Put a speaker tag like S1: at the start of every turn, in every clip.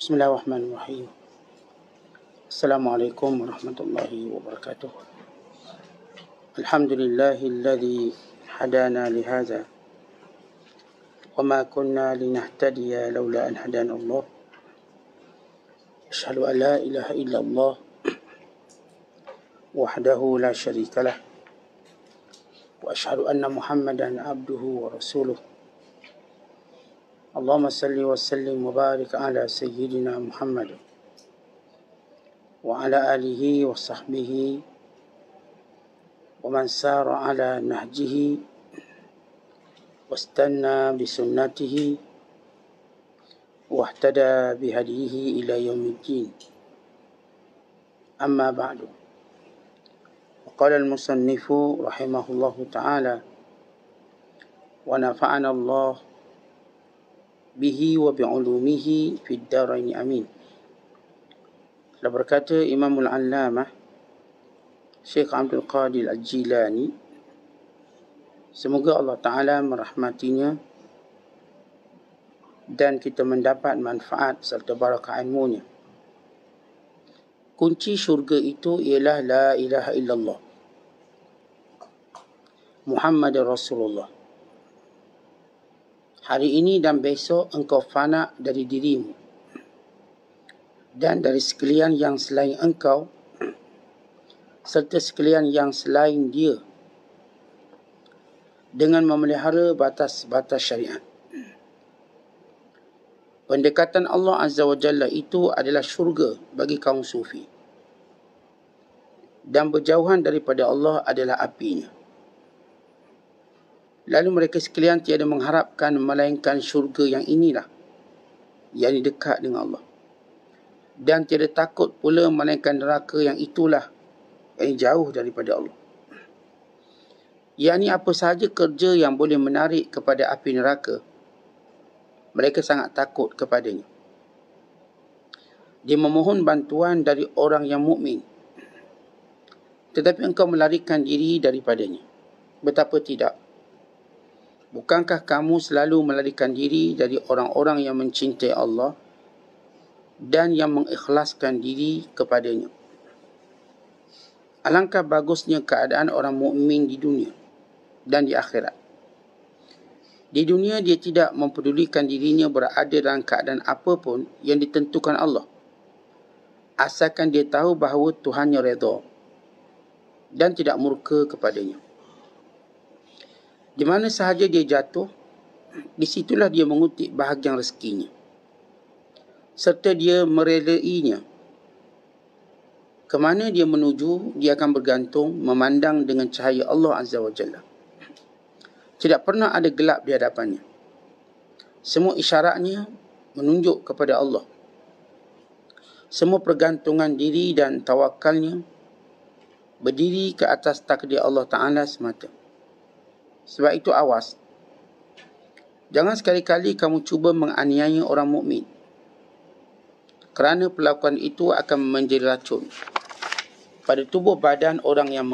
S1: Bismillahirrahmanirrahim. Assalamualaikum warahmatullahi wabarakatuh. Alhamdulillahilladzi hadana lihadza wa ma kunna linahtadiya laula an hadana Allah. Asyhadu an la ilaha illallah wahdahu la syarika lah wa asyhadu anna Muhammadan abduhu wa rasuluh. Allahumma salli wa sallim wa barik ala sayyidina Muhammad wa ala alihi wa sahbihi wa man sara ala nahjihi wastanna bisunnatihi wahtada bihadihi ila yaumiddin. Amma ba'du. Qala al-musannifu rahimahullahu ta'ala wa nafa'ana Allah bihi wa bi'ulumihi fid darain amin. Telah berkata Imamul Allamah Syekh Abdul Qadir Al-Jilani, semoga Allah Ta'ala merahmatinya dan kita mendapat manfaat serta barakah ilmunya. Kunci syurga itu ialah la ilaha illallah Muhammad Rasulullah. Hari ini dan besok engkau fana dari dirimu dan dari sekalian yang selain engkau serta sekalian yang selain dia dengan memelihara batas-batas syariat. Pendekatan Allah Azza wa Jalla itu adalah syurga bagi kaum sufi dan berjauhan daripada Allah adalah apinya. Lalu mereka sekalian tiada mengharapkan melainkan syurga yang inilah, yang dekat dengan Allah. Dan tiada takut pula melainkan neraka yang itulah, yang jauh daripada Allah. Yang ini apa sahaja kerja yang boleh menarik kepada api neraka, mereka sangat takut kepadanya. Dia memohon bantuan dari orang yang mukmin, tetapi engkau melarikan diri daripadanya. Betapa tidak? Bukankah kamu selalu melarikan diri dari orang-orang yang mencintai Allah dan yang mengikhlaskan diri kepadanya? Alangkah bagusnya keadaan orang mukmin di dunia dan di akhirat. Di dunia dia tidak mempedulikan dirinya berada dalam keadaan apapun yang ditentukan Allah, asalkan dia tahu bahawa Tuhannya redha dan tidak murka kepadanya. Di mana sahaja dia jatuh, di situlah dia mengutip bahagian rezekinya, serta dia merelainya. Kemana dia menuju, dia akan bergantung memandang dengan cahaya Allah Azza wa Jalla. Tidak pernah ada gelap di hadapannya. Semua isyaratnya menunjuk kepada Allah. Semua pergantungan diri dan tawakalnya berdiri ke atas takdir Allah Ta'ala semata. Sebab itu awas. Jangan sekali-kali kamu cuba menganiaya orang mukmin, kerana perlakuan itu akan menjadi racun pada tubuh badan orang yang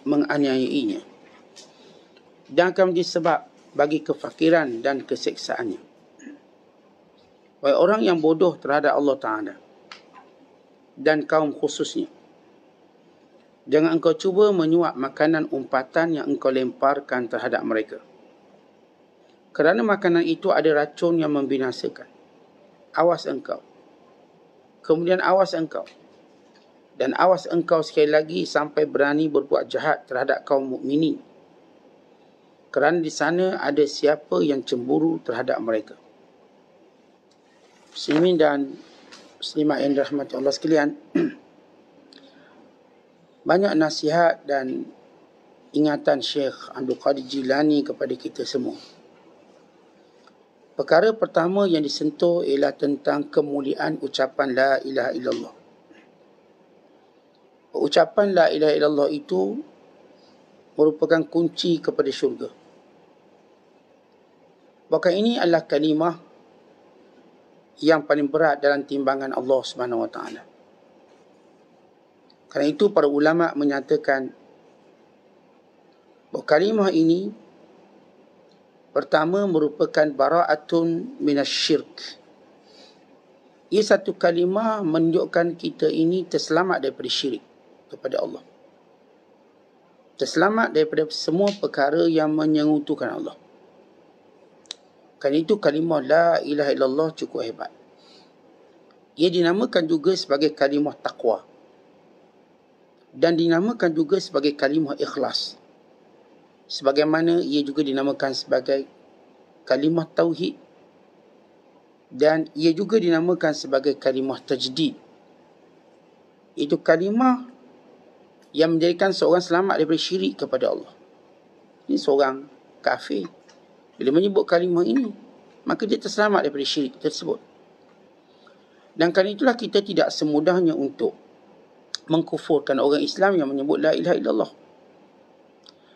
S1: menganiayainya dan akan menjadi sebab bagi kefakiran dan keseksaannya. Wahai orang yang bodoh terhadap Allah Ta'ala dan kaum khususnya, jangan engkau cuba menyuap makanan umpatan yang engkau lemparkan terhadap mereka, kerana makanan itu ada racun yang membinasakan. Awas engkau. Kemudian awas engkau. Dan awas engkau sekali lagi sampai berani berbuat jahat terhadap kaum mukminin, kerana di sana ada siapa yang cemburu terhadap mereka. Muslimin dan muslimat yang dirahmati Allah sekalian, banyak nasihat dan ingatan Syekh Abdul Qadir Jilani kepada kita semua. Perkara pertama yang disentuh ialah tentang kemuliaan ucapan la ilaha illallah. Ucapan la ilaha illallah itu merupakan kunci kepada syurga. Bahkan ini adalah kalimah yang paling berat dalam timbangan Allah Subhanahu wa taala. Kerana itu para ulama menyatakan bahawa kalimah ini pertama merupakan bara'atun minasyirk, Ia satu kalimah menunjukkan kita ini terselamat daripada syirik kepada Allah. Terselamat daripada semua perkara yang menyengutukan Allah. Kerana itu kalimah la ilaha illallah cukup hebat. Ia dinamakan juga sebagai kalimah taqwa. Dan dinamakan juga sebagai kalimah ikhlas. Sebagaimana ia juga dinamakan sebagai kalimah tauhid. Dan ia juga dinamakan sebagai kalimah tajdid. Itu kalimah yang menjadikan seorang selamat daripada syirik kepada Allah. Ini seorang kafir. Bila menyebut kalimah ini, maka dia terselamat daripada syirik tersebut. Dan kerana itulah kita tidak semudahnya untuk mengkufurkan orang Islam yang menyebut la ilaha illallah.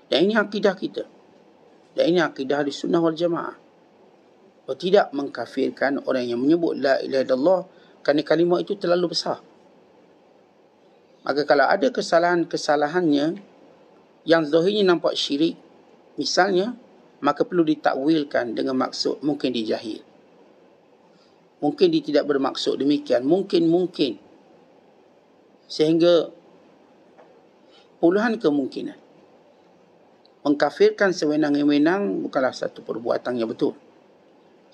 S1: Dan ini akidah kita. Dan ini akidah di sunnah wal jamaah. Bahawa tidak mengkafirkan orang yang menyebut la ilaha illallah kerana kalimah itu terlalu besar. Maka kalau ada kesalahan-kesalahannya yang zahirnya nampak syirik, misalnya, maka perlu ditakwilkan dengan maksud mungkin dia jahil. Mungkin dia tidak bermaksud demikian. Mungkin. Sehingga puluhan kemungkinan. Mengkafirkan sewenang-wenang bukanlah satu perbuatan yang betul.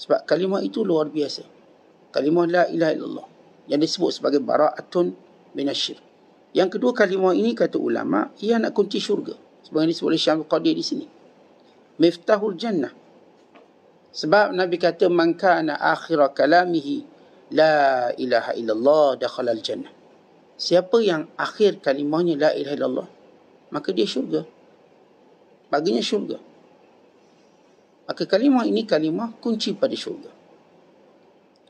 S1: Sebab kalimah itu luar biasa. Kalimah la ilaha illallah. Yang disebut sebagai bara'atun minasyirk. Yang kedua kalimah ini kata ulama, ia nak kunci syurga. Sebagaimana disebut oleh Syekh Al-Qadir di sini. Miftahul jannah. Sebab Nabi kata man kana akhira kalamihi la ilaha illallah dakhala al-jannah. Siapa yang akhir kalimahnya la ilaha illallah, maka dia syurga. Baginya syurga. Maka kalimah ini kalimah kunci pada syurga.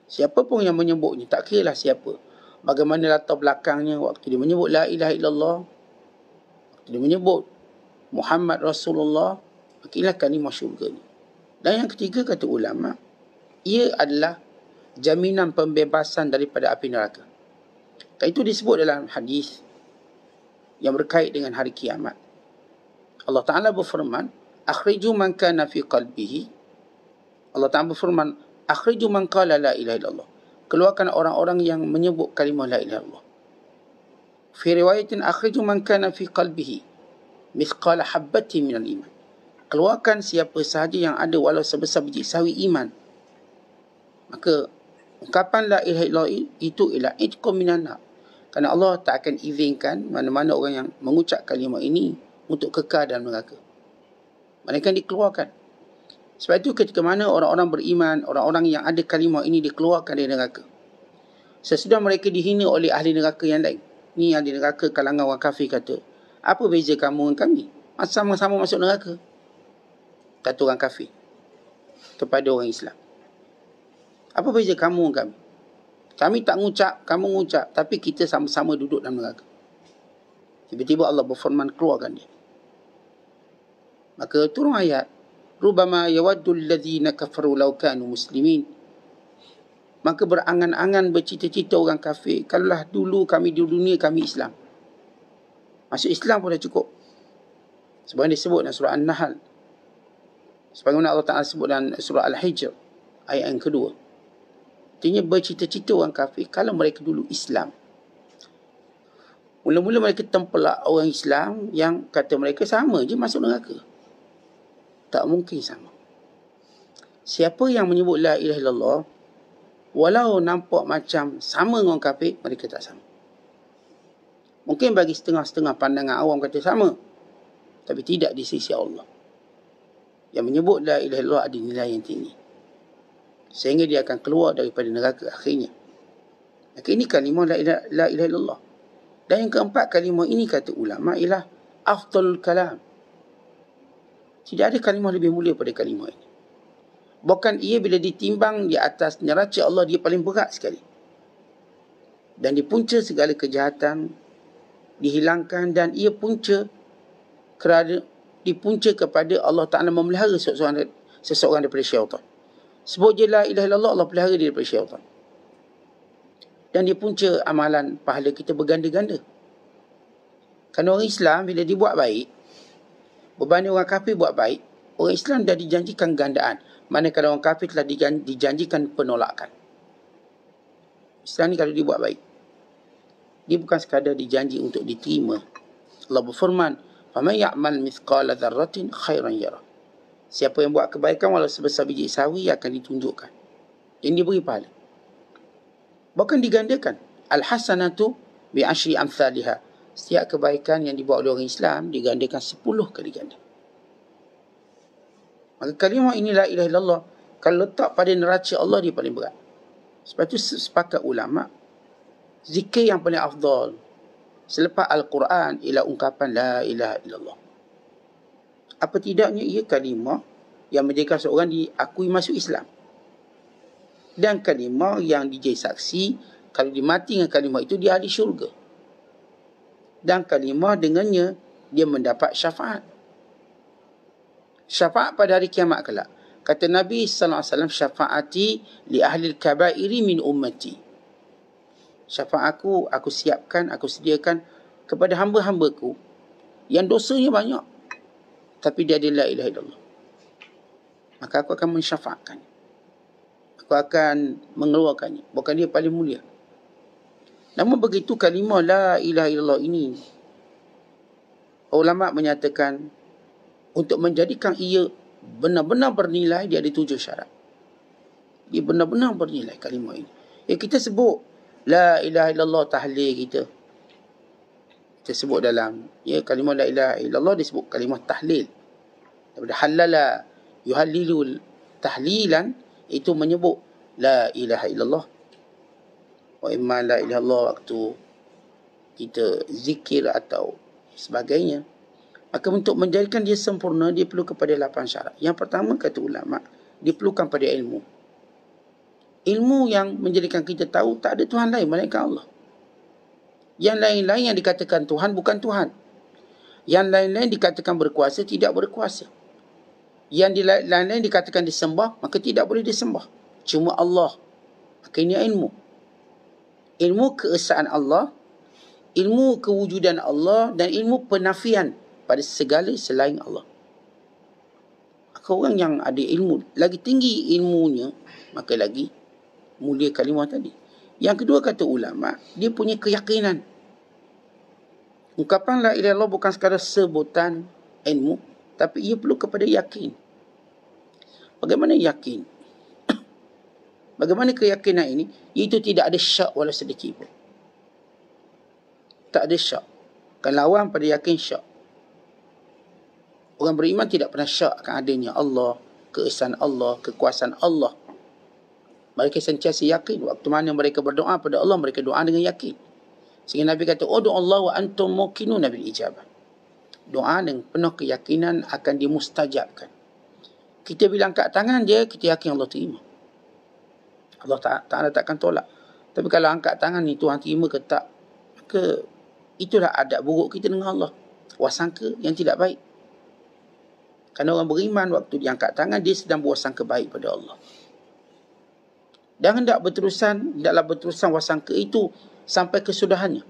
S1: Siapa pun yang menyebutnya, tak kira lah siapa. Bagaimana latar belakangnya waktu dia menyebut la ilaha illallah, waktu dia menyebut Muhammad Rasulullah, maka inilah kalimah syurga ni. Dan yang ketiga kata ulama, ia adalah jaminan pembebasan daripada api neraka. Dan itu disebut dalam hadis yang berkait dengan hari kiamat. Allah Ta'ala berfirman, akhriju man kana fi qalbihi. Allah Ta'ala berfirman, akhriju man qala la ilaha illallah. Keluarkan orang-orang yang menyebut kalimah la ilaha illallah. Fi riwayatin akhriju man kana fi qalbihi mithqala habbati minal iman. Keluarkan siapa sahaja yang ada walau sebesar biji sawi iman. Maka ungkapan la ilaha illallah itu ialah itqum minan nar. Kerana Allah tak akan izinkan mana-mana orang yang mengucap kalimah ini untuk kekal dalam neraka. Mereka dikeluarkan. Sebab itu ketika mana orang-orang beriman, orang-orang yang ada kalimah ini dikeluarkan dari neraka. Sesudah mereka dihina oleh ahli neraka yang lain. Ni ahli neraka kalangan orang kafir kata, apa beza kamu dengan kami? Sama-sama masuk neraka. Kata orang kafir kepada orang Islam. Apa beza kamu dengan kami? Kami tak ngucap, kamu ngucap, tapi kita sama-sama duduk dalam neraka. Tiba-tiba Allah berfirman, keluarkan dia. Maka turun ayat, rubama yawaddu alladhina kafaru law kanu muslimin. Maka berangan-angan, bercita-cita orang kafir, kalaulah dulu kami di dunia kami Islam. Masuk Islam pun dah cukup. Sebagaimana disebut dalam surah An-Nahl. Sebagaimana Allah Ta'ala sebut dalam surah Al-Hijr, ayat yang kedua. Artinya bercita-cita orang kafir kalau mereka dulu Islam. Mula-mula mereka tempelak orang Islam yang kata mereka sama je masuk neraka. Tak mungkin sama. Siapa yang menyebut la ilaha illallah, walau nampak macam sama dengan orang kafir, mereka tak sama. Mungkin bagi setengah-setengah pandangan awam kata sama, tapi tidak di sisi Allah. Yang menyebut la ilaha illallah ada nilai yang tinggi, sehingga dia akan keluar daripada neraka akhirnya. Maka ini kalimah la ilaha illallah. Dan yang keempat, kalimah ini kata ulama ialah afdalul kalam. Tidak ada kalimah lebih mulia pada kalimah ini. Bahkan ia bila ditimbang di atas neraca Allah, dia paling berat sekali. Dan di punca segala kejahatan dihilangkan, dan ia punca kerana dipunca kepada Allah Ta'ala memelihara seseorang daripada syaitan. Sebut je la ilaha illallah, Allah pelihara dia daripada syaitan. Dan dia punca amalan pahala kita berganda-ganda. Kerana orang Islam bila dibuat baik, berbanding orang kafir buat baik, orang Islam dah dijanjikan gandaan. Manakala orang kafir telah dijanjikan penolakan. Islam ni kalau dibuat baik, dia bukan sekadar dijanji untuk diterima. Allah berfirman, "Faman ya'mal mithqala dzarratin khairan yarah." Siapa yang buat kebaikan walau sebesar biji sawi akan ditunjukkan. Yang diberi pahala. Bahkan digandakan. Al-hasanatu bi'ashri amthaliha. Setiap kebaikan yang dibuat oleh orang Islam digandakan 10 kali ganda. Maka kalimah ini la ilaha illallah, kalau letak pada neraca Allah, dia paling berat. Sebab itu sepakat ulama, zikir yang paling afdal selepas Al-Quran ialah ungkapan la ilaha illallah. Apa tidaknya ia kalimah yang menjadikan seorang diakui masuk Islam. Dan kalimah yang dijadi saksi, kalau dimati dengan kalimah itu, dia ahli syurga. Dan kalimah dengannya, dia mendapat syafaat. Syafaat pada hari kiamat kelak. Kata Nabi SAW, syafaati li ahli al-kabairi min ummati. Syafaat aku siapkan, aku sediakan kepada hamba-hambaku yang dosanya banyak, tapi dia adalah la ilaha illallah. Maka aku akan mensyafaatkan. Aku akan mengeluarkannya. Bukan dia paling mulia. Namun begitu kalimah la ilaha illallah ini, ulama menyatakan untuk menjadikan ia benar-benar bernilai, dia ada 7 syarat. Dia benar-benar bernilai kalimah ini. Kita sebut la ilaha illallah tahlil kita. Kita sebut dalam kalimah la ilaha illallah disebut kalimah tahlil. Daripada halala yuhallilu tahlilan, itu menyebut la ilaha illallah. Wa imma la ilaha illallah waktu kita zikir atau sebagainya. Maka untuk menjadikan dia sempurna, dia perlu kepada 8 syarat. Yang pertama, kata ulama, dia perlukan pada ilmu. Ilmu yang menjadikan kita tahu tak ada Tuhan lain melainkan Allah. Yang lain-lain yang dikatakan Tuhan bukan Tuhan. Yang lain-lain dikatakan berkuasa tidak berkuasa. Yang lain-lain dikatakan disembah, maka tidak boleh disembah. Cuma Allah. Maka ini ilmu. Ilmu keesaan Allah, ilmu kewujudan Allah, dan ilmu penafian pada segala selain Allah. Maka orang yang ada ilmu, lagi tinggi ilmunya, maka lagi mulia kalimah tadi. Yang kedua, kata ulama, dia punya keyakinan. Ungkapan la ilaha illallah bukan sekadar sebutan ilmu, tapi ia perlu kepada yakin. Bagaimana yakin? Bagaimana keyakinan ini? Iaitu tidak ada syak walau sedikit pun. Tak ada syak. Kan lawan pada yakin syak. Orang beriman tidak pernah syak akan adanya Allah, keesaan Allah, kekuasaan Allah. Mereka sentiasa yakin. Waktu mana mereka berdoa pada Allah, mereka doa dengan yakin. Sehingga Nabi kata, "Udu Allah wa antum muqinuna bil ijabah." Doa dengan penuh keyakinan akan dimustajabkan. Kita bila angkat tangan je, kita yakin Allah terima. Allah Ta'ala takkan tolak. Tapi kalau angkat tangan ni Tuhan terima ke tak, maka itulah adab buruk kita dengan Allah. Wasangka yang tidak baik. Kerana orang beriman waktu dia angkat tangan, dia sedang berwasangka baik pada Allah. Dan hendaklah berterusan wasangka itu sampai kesudahannya.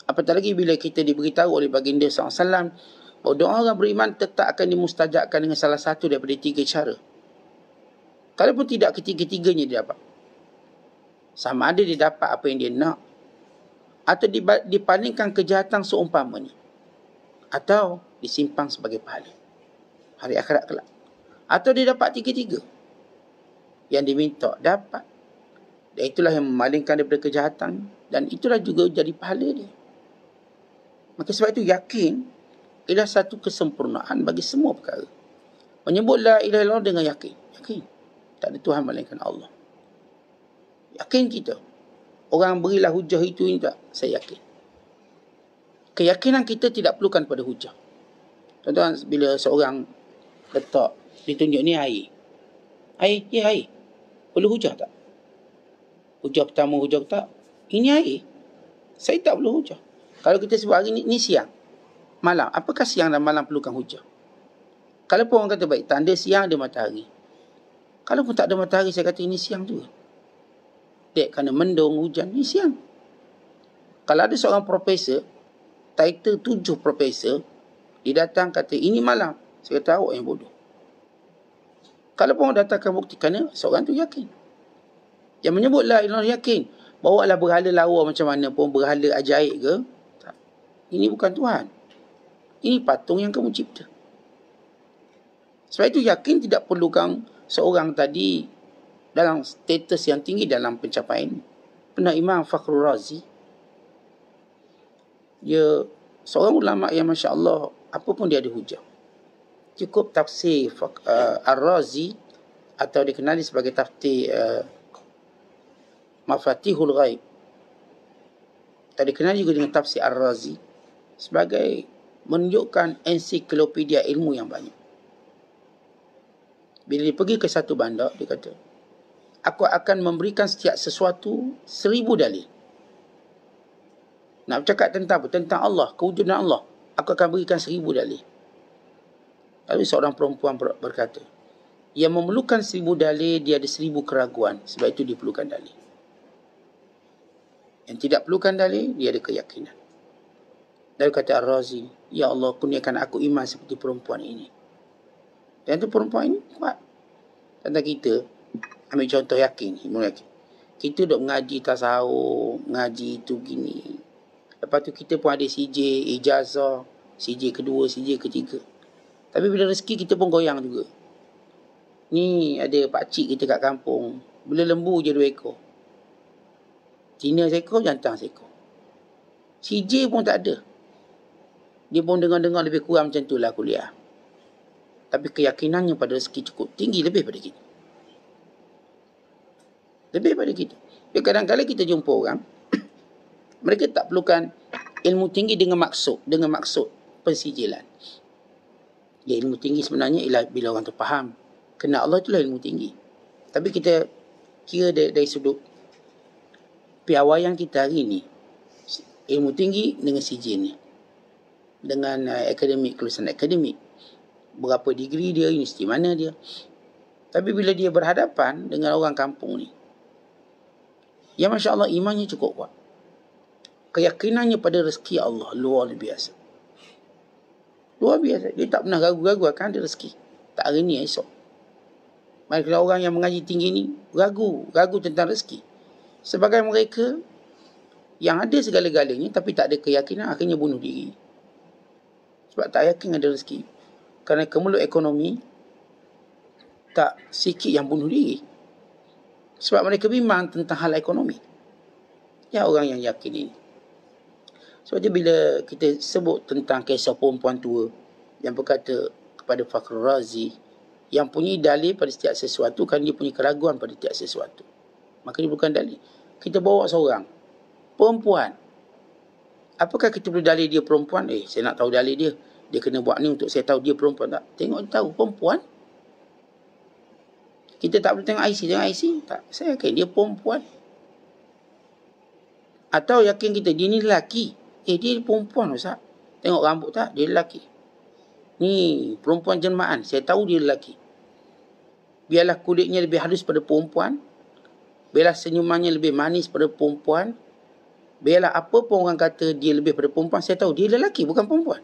S1: Apatah lagi bila kita diberitahu oleh baginda SAW bahawa doa orang beriman tetap akan dimustajabkan dengan salah satu daripada 3 cara. Kalaupun tidak ketiga-tiganya dia dapat. Sama ada dia dapat apa yang dia nak, atau dipalingkan kejahatan seumpamanya, atau disimpang sebagai pahala hari akhirat kelak. Atau dia dapat 3-3. Yang diminta dapat. Dan itulah yang memalingkan daripada kejahatan, dan itulah juga jadi pahala dia. Maka sebab itu yakin ialah satu kesempurnaan bagi semua perkara. Menyebut la ilaha illallah dengan yakin. Yakin tak ada Tuhan melainkan Allah. Yakin kita. Orang berilah hujah itu ini tak, saya yakin. Keyakinan kita tidak perlukan pada hujah. Tuan-tuan, bila seorang letak, ditunjuk ni air. Air, ya air. Perlu hujah tak? Hujah pertama, hujah tak? Ini air. Saya tak perlu hujah. Kalau kita sebut hari ni siang, malam. Apakah siang dan malam perlukan hujah? Kalau pun orang kata baik, tanda siang ada matahari. Kalau pun tak ada matahari, saya kata ini siang juga. Dek, kerana mendung, hujan, ini siang. Kalau ada seorang profesor, title 7 profesor, dia datang kata ini malam, saya kata awak yang bodoh. Kalau pun orang datangkan bukti, kerana seorang tu yakin. Yang menyebut la ilaha illallah yakin. Bawa lah berhala lawa macam mana pun, berhala ajaib ke. Tak. Ini bukan Tuhan. Ini patung yang kamu cipta. Sebab itu yakin tidak perlukan seorang tadi dalam status yang tinggi dalam pencapaian. Pernah Imam Fakhrul Razi, dia seorang ulama yang Masya Allah, apa pun dia ada hujah. Cukup tafsir Ar-Razi, atau dikenali sebagai tafsir Mafatihul Ghaib, atau dikenali juga dengan tafsir Ar-Razi, sebagai menunjukkan ensiklopedia ilmu yang banyak. Bila dia pergi ke satu bandar, dia kata, aku akan memberikan setiap sesuatu 1000 dalil. Nak bercakap tentang apa? Tentang Allah, kewujudan Allah. Aku akan berikan 1000 dalil. Lalu seorang perempuan berkata, yang memerlukan 1000 dalil, dia ada 1000 keraguan. Sebab itu dia perlukan dalil. Yang tidak perlukan dalil, dia ada keyakinan. Lalu kata Ar-Razi, ya Allah, kurniakan aku iman seperti perempuan ini. Dan itu perempuan ini kuat. Tentang kita, ambil contoh yakin. Kita duk mengaji tasawuf, mengaji itu gini. Lepas tu kita pun ada CJ, ijazah, CJ kedua, CJ ketiga. Tapi bila rezeki kita pun goyang juga. Ni ada pakcik kita kat kampung, bila lembu je 2 ekor. Cina seekor, jantan seekor. CJ pun tak ada. Dia pun dengar-dengar lebih kurang macam tu lah kuliah. Tapi keyakinannya pada rezeki cukup tinggi, lebih pada kita. Lebih pada kita. Jadi kadang-kadang kita jumpa orang, mereka tak perlukan ilmu tinggi dengan maksud pensijilan. Ya, ilmu tinggi sebenarnya ialah bila orang tu faham. Kena Allah itulah ilmu tinggi. Tapi kita kira dari sudut piawaian kita hari ni, ilmu tinggi dengan sijil ni, dengan akademik, kelulusan akademik, berapa degree dia, universiti mana dia. Tapi bila dia berhadapan dengan orang kampung ni, ya Masya Allah, imannya cukup kuat. Keyakinannya pada rezeki Allah luar biasa. Luar biasa. Dia tak pernah ragu-ragu akan ada rezeki. Tak hari ni, esok. Mereka orang yang mengaji tinggi ni ragu tentang rezeki. Sebagai mereka yang ada segala-galanya tapi tak ada keyakinan, akhirnya bunuh diri. Sebab tak yakin ada rezeki. Kerana kemelut ekonomi, tak sikit yang bunuh diri. Sebab mereka bimbang tentang hal ekonomi. Ya, orang yang yakin ini. Sebab itu bila kita sebut tentang kisah perempuan tua yang berkata kepada Fakhrul Razi, yang punya dalil pada setiap sesuatu, kan dia punya keraguan pada setiap sesuatu, maka dia bukan dalil. Kita bawa seorang perempuan, apakah kita boleh dalil dia perempuan? Saya nak tahu dalil dia. Dia kena buat ni untuk saya tahu dia perempuan. Tak, tengok tahu perempuan. Kita tak boleh tengok IC. Tengok IC tak, saya yakin dia perempuan. Atau yakin kita dia ni lelaki. Dia perempuan Ustaz. Tengok rambut tak, dia lelaki. Ni perempuan jelmaan, saya tahu dia lelaki. Biarlah kulitnya lebih halus pada perempuan, biarlah senyumannya lebih manis pada perempuan, biarlah apa pun orang kata dia lebih pada perempuan, saya tahu dia lelaki, bukan perempuan.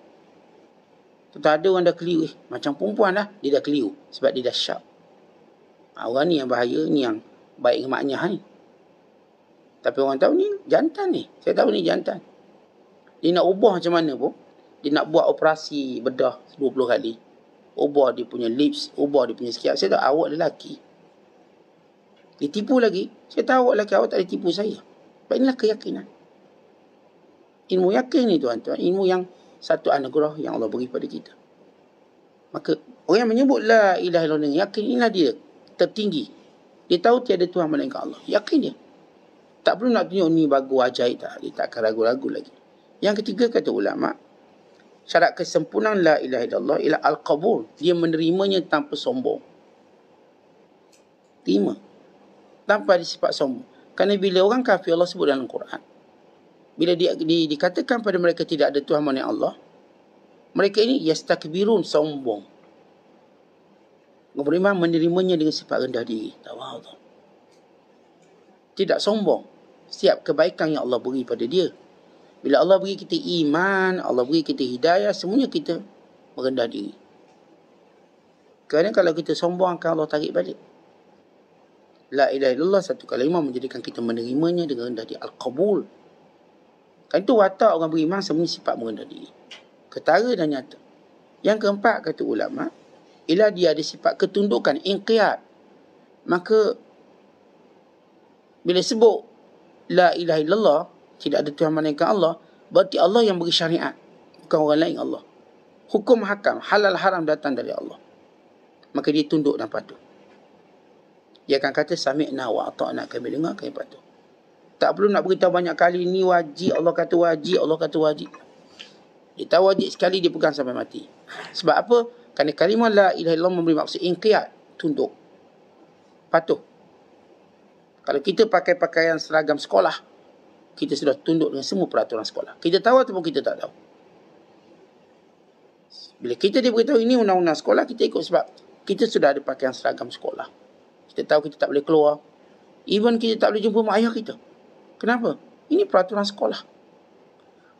S1: Tak ada orang dah keliru, macam perempuan dah, dia dah keliru sebab dia dah syak. Orang ni yang bahaya, ni yang baik dengan maknya ni. Tapi orang tahu ni jantan ni, saya tahu ni jantan. Dia nak ubah macam mana pun, dia nak buat operasi bedah 20 kali, ubah dia punya lips, ubah dia punya sikap, saya tahu awak lelaki. Dia tipu lagi, saya tahu awak lelaki, awak tak boleh tipu saya. Sebab inilah keyakinan. Ilmu yakin ni tuan-tuan, ilmu yang satu anugerah yang Allah beri pada kita. Maka orang yang menyebut la ilaha illallah, yakin inilah dia tertinggi. Dia tahu tiada Tuhan melainkan Allah, yakin dia. Tak perlu nak tunjuk ni bagus ajaib, tak. Dia tak akan ragu-ragu lagi. Yang ketiga, kata ulama, syarat kesempurnaan la ilaha illallah ialah al-qabul. Dia menerimanya tanpa sombong. Terima. Tanpa ada sifat sombong. Kerana bila orang kafir, Allah sebut dalam Quran, bila dikatakan pada mereka tidak ada Tuhan melainkan Allah, mereka ini yastakbirun, sombong. Beriman menerimanya dengan sifat rendah diri. Tawadhu. Tidak sombong. Setiap kebaikan yang Allah beri pada dia, bila Allah beri kita iman, Allah beri kita hidayah, semuanya kita merendah diri. Kerana kalau kita sombong, akan Allah tarik balik. La ilaha illallah satu kalimah menjadikan kita menerimanya dengan rendah diri. Al-qabul. Kan itu watak orang beriman sebenarnya sifat merendah diri. Ketara dan nyata. Yang keempat, kata ulama, ialah dia ada sifat ketundukan, inqiyad. Maka bila sebut la ilaha illallah, tidak ada Tuhan melainkan Allah, berarti Allah yang beri syariat, bukan orang lain Allah. Hukum hakam, halal haram datang dari Allah. Maka dia tunduk dan patuh. Dia akan kata sami'na wa ata'na, kami dengar, kami patuh. Tak perlu nak beritahu banyak kali, ni wajib, Allah kata wajib, Allah kata wajib. Dia tahu wajib sekali, dia pegang sampai mati. Sebab apa? Kerana kalimah la ilaha illallah memberi maksud inqiyad, tunduk, patuh. Kalau kita pakai pakaian seragam sekolah, kita sudah tunduk dengan semua peraturan sekolah. Kita tahu ataupun kita tak tahu. Bila kita diberitahu ini undang-undang sekolah, kita ikut sebab kita sudah ada pakaian seragam sekolah. Kita tahu kita tak boleh keluar. Even kita tak boleh jumpa mak ayah kita. Kenapa? Ini peraturan sekolah.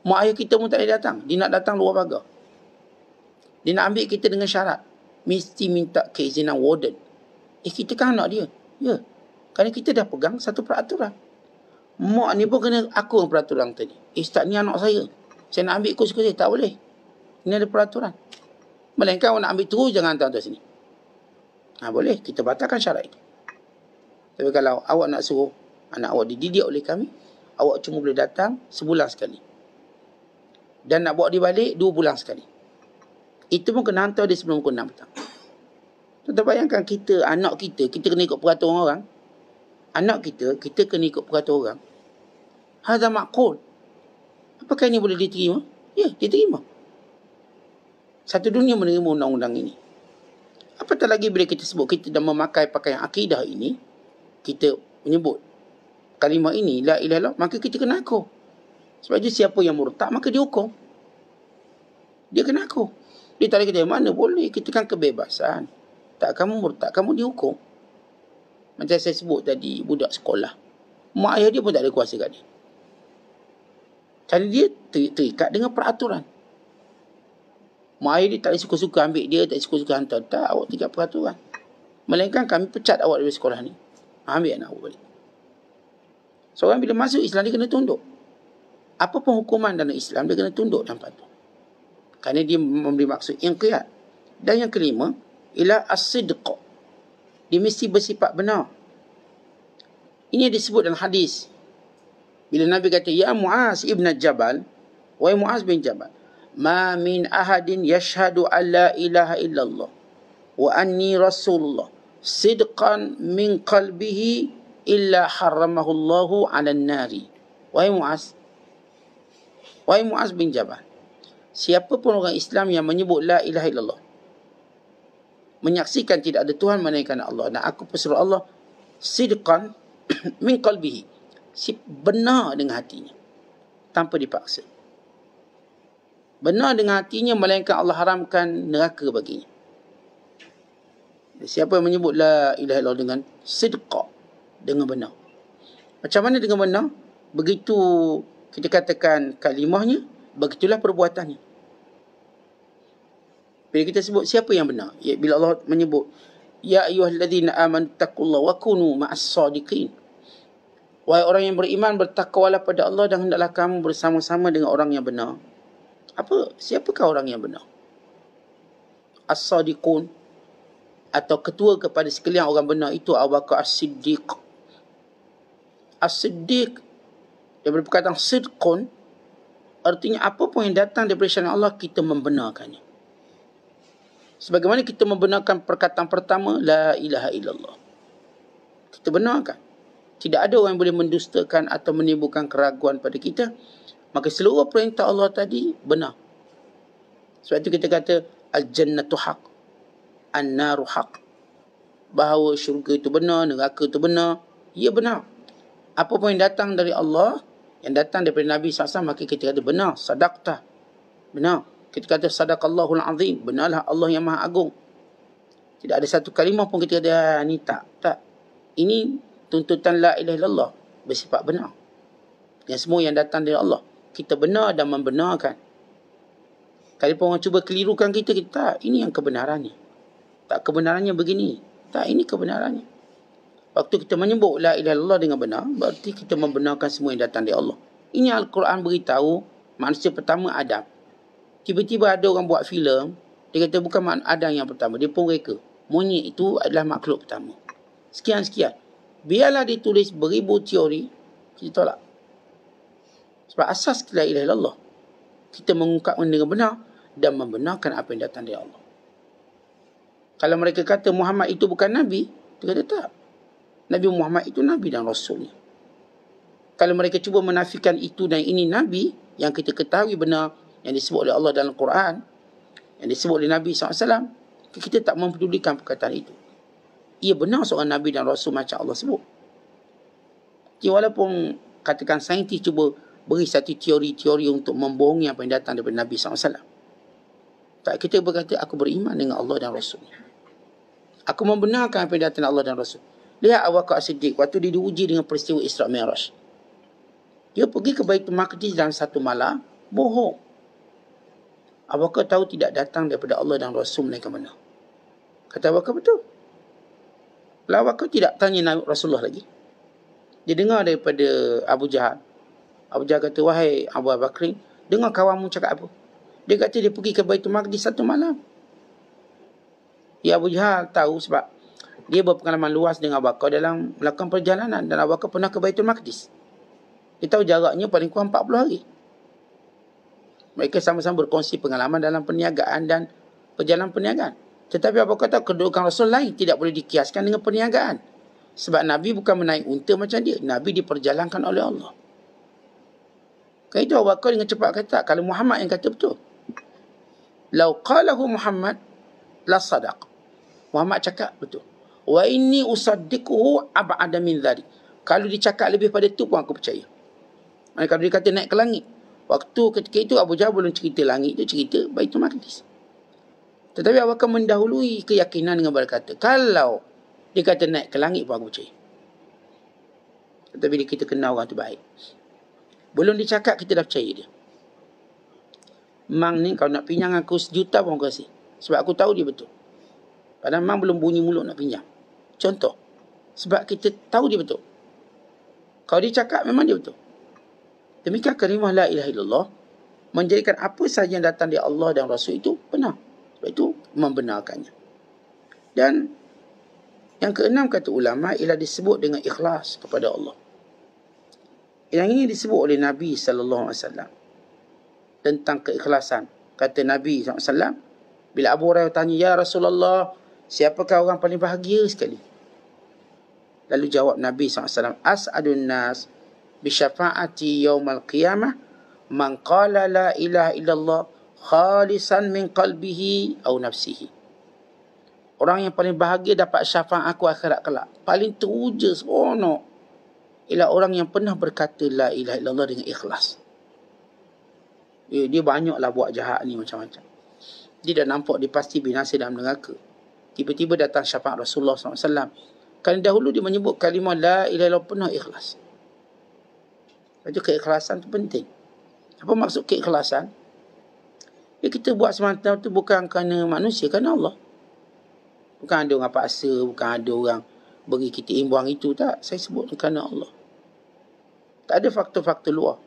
S1: Mak ayah kita pun tak boleh datang. Dia nak datang luar pagar. Dia nak ambil kita dengan syarat. Mesti minta keizinan warden. Kita kan anak dia. Ya. Kerana kita dah pegang satu peraturan. Mak ni pun kena aku dengan peraturan tadi. Ustaz ni anak saya. Saya nak ambil ikut suka saya. Tak boleh. Ini ada peraturan. Melainkan awak nak ambil terus, jangan hantar tuan sini. Boleh. Kita batalkan syarat itu. Tapi kalau awak nak suruh anak awak dididik oleh kami, awak cuma boleh datang sebulan sekali. Dan nak bawa dia balik 2 bulan sekali. Itu pun kena hantar dia sebelum pukul 6 petang. Tuan-tuan bayangkan kita, anak kita kena ikut peraturan orang. Anak kita kena ikut peraturan orang. Hadza ma'qul. Apakah ini boleh diterima? Ya, diterima. Satu dunia menerima undang-undang ini. Apatah lagi bila kita sebut kita dah memakai pakaian akidah ini, kita menyebut kalimah ini, la ilaha illallah, maka kita kena aku. Sebab itu siapa yang murtad, maka dia hukum. Dia kena aku. Dia tak boleh kata, mana boleh, kita kan kebebasan. Tak, kamu murtad, kamu dihukum. Macam saya sebut tadi, budak sekolah. Mak ayah dia pun tak ada kuasa kat dia. Kerana dia terikat dengan peraturan. Mak ayah dia tak boleh suka-suka ambil dia, tak boleh suka-suka hantar. Tak, awak terikat peraturan. Melainkan kami pecat awak dari sekolah ni. Ambil anak awak balik. Seorang bila masuk Islam, dia kena tunduk. Apapun hukuman dalam Islam, dia kena tunduk dan patuh. Kerana dia memberi maksud inqiyad. Dan yang kelima, ialah as-sidq. Dia mesti bersifat benar. Ini disebut dalam hadis. Bila Nabi kata, Ya Mu'az ibn Jabal, wahai Mu'az bin Jabal, Ma min ahadin yashhadu an la ilaha illallah wa anni rasulullah sidqan min qalbihi illa harramahu Allahu 'alan nari. Wahai Mu'az bin Jabal, siapa pun orang Islam yang menyebut la ilaha illallah, menyaksikan tidak ada Tuhan melainkan Allah, dan aku pesuruh Allah, sidqan min qalbihi, benar dengan hatinya, tanpa dipaksa. Benar dengan hatinya, melainkan Allah haramkan neraka baginya. Siapa yang menyebut la ilaha illallah dengan sidqa, dengan benar. Macam mana dengan benar? Begitu kita katakan kalimahnya, begitulah perbuatannya. Bila kita sebut siapa yang benar, bila Allah menyebut ya ayyuhalladzina amanu taqullaha wa kunu ma'as sadiqin, wahai orang yang beriman, bertakwalah pada Allah dan hendaklah kamu bersama-sama dengan orang yang benar. Siapakah orang yang benar? As-sadiqun, atau ketua kepada sekalian orang benar itu Abu Bakar As-Siddiq. As-Siddiq daripada perkataan sidqun, artinya apa pun yang datang daripada syariat Allah, kita membenarkannya. Sebagaimana kita membenarkan perkataan pertama, la ilaha illallah, kita benarkan. Tidak ada orang yang boleh mendustakan atau menimbulkan keraguan pada kita. Maka seluruh perintah Allah tadi benar. Sebab itu kita kata al-jannatu haq, an-naru haq, bahawa syurga itu benar, neraka itu benar. Ya, benar. Apa pun yang datang dari Allah, yang datang daripada Nabi SAW, maka kita kata benar, sadaqtah, benar. Kita kata sadaqallahul azim, benarlah Allah yang maha agung. Tidak ada satu kalimah pun kita kata ni tak. Ini tuntutan la ilaha illallah, bersifat benar. Yang semua yang datang dari Allah, kita benar dan membenarkan. Kalau orang cuba kelirukan kita, tak, ini yang kebenarannya. Tak, kebenarannya begini. Tak, ini kebenarannya. Waktu kita menyebut la ilaha illallah dengan benar, berarti kita membenarkan semua yang datang dari Allah. Ini Al-Quran beritahu manusia pertama Adam. Tiba-tiba ada orang buat filem, dia kata bukan Adam yang pertama, dia pun reka. Monyet itu adalah makhluk pertama. Sekian-sekian. Biarlah ditulis beribu teori, kita tolak. Sebab asas la ilaha illallah, kita mengungkapkan dengan benar dan membenarkan apa yang datang dari Allah. Kalau mereka kata Muhammad itu bukan Nabi, dia kata tak. Nabi Muhammad itu Nabi dan Rasulnya. Kalau mereka cuba menafikan itu dan ini Nabi, yang kita ketahui benar, yang disebut oleh Allah dalam Quran, yang disebut oleh Nabi SAW, kita tak mempedulikan perkataan itu. Ia benar seorang Nabi dan Rasul macam Allah sebut. Jadi walaupun katakan saintis cuba beri satu teori-teori untuk membohongi apa yang datang daripada Nabi SAW, tak, kita berkata aku beriman dengan Allah dan Rasul. Aku membenarkan apa yang datang dari Allah dan Rasul. Lihat Abu Bakar As-Siddiq waktu dia diuji dengan peristiwa Isra' Mi'raj. Dia pergi ke Baitul Maqdis dalam satu malam, bohong. Abu Bakar tahu tidak datang daripada Allah dan Rasul mereka mana. Kata Abu Bakar, betul. Lalu Abu Bakar tidak tanya Rasulullah lagi. Dia dengar daripada Abu Jahal. Abu Jahal kata, wahai Abu Bakar, dengar kawanmu cakap apa? Dia kata dia pergi ke Baitul Maqdis satu malam. Ya, Abu Jahal tahu sebab dia berpengalaman luas dengan Abu Bakar dalam melakukan perjalanan. Dan Abu Bakar pernah ke Baitul Maqdis. Dia tahu jaraknya paling kurang 40 hari. Mereka sama-sama berkongsi pengalaman dalam perniagaan dan perjalanan perniagaan. Tetapi Abu Bakar tahu kedudukan Rasul lain, tidak boleh dikiaskan dengan perniagaan. Sebab Nabi bukan menaik unta macam dia. Nabi diperjalankan oleh Allah. Kerana itu Abu Bakar dengan cepat kata, kalau Muhammad yang kata betul. Lau qalahu Muhammad la sadaq. Muhammad cakap betul. Wa inni usaddiquhu ab'ada min dhalik. Kalau dia cakap lebih pada itu pun aku percaya. Kalau dia kata naik ke langit, waktu ketika itu Abu Jahal belum cerita langit, itu cerita Baitul Maqdis. Tetapi Abu Bakar mendahului keyakinan dengan berkata, kalau dia kata naik ke langit pun aku percaya. Tetapi kita kenal orang tu baik. Belum dicakap kita dah percaya dia. Mang ni kalau nak pinjam aku 1 juta pun aku kasih. Sebab aku tahu dia betul. Padahal Mang belum bunyi mulut nak pinjam. Contoh. Sebab kita tahu dia betul. Kalau dia cakap memang dia betul. Demikian kalimah la ilaha illallah menjadikan apa sahaja yang datang dari Allah dan Rasul itu benar. Sebab itu membenarkannya. Dan yang keenam kata ulama ialah disebut dengan ikhlas kepada Allah. Yang ini disebut oleh Nabi SAW tentang keikhlasan. Kata Nabi SAW, bila Abu Hurairah tanya, ya Rasulullah, siapakah orang paling bahagia sekali? Lalu jawab Nabi SAW, as'adun nas bisyafaati yawmal qiyamah man qala la ilaha illallah khalisan min qalbihi au nafsihi. Orang yang paling bahagia dapat syafaat aku akhirat kelak, paling teruja seronok, ialah orang yang pernah berkata la ilaha illallah dengan ikhlas. Dia banyaklah buat jahat ni macam-macam. Dia dah nampak dia pasti binasa dalam neraka. Tiba-tiba datang syafaat Rasulullah SAW. Kerana dahulu dia menyebut kalimah la ilaha illallah penuh ikhlas. Itu keikhlasan tu penting. Apa maksud keikhlasan? Ya, kita buat semata tu bukan kerana manusia, kerana Allah. Bukan ada orang paksa, bukan ada orang beri kita imbang itu, tak. Saya sebut kerana Allah. Tak ada faktor-faktor luar.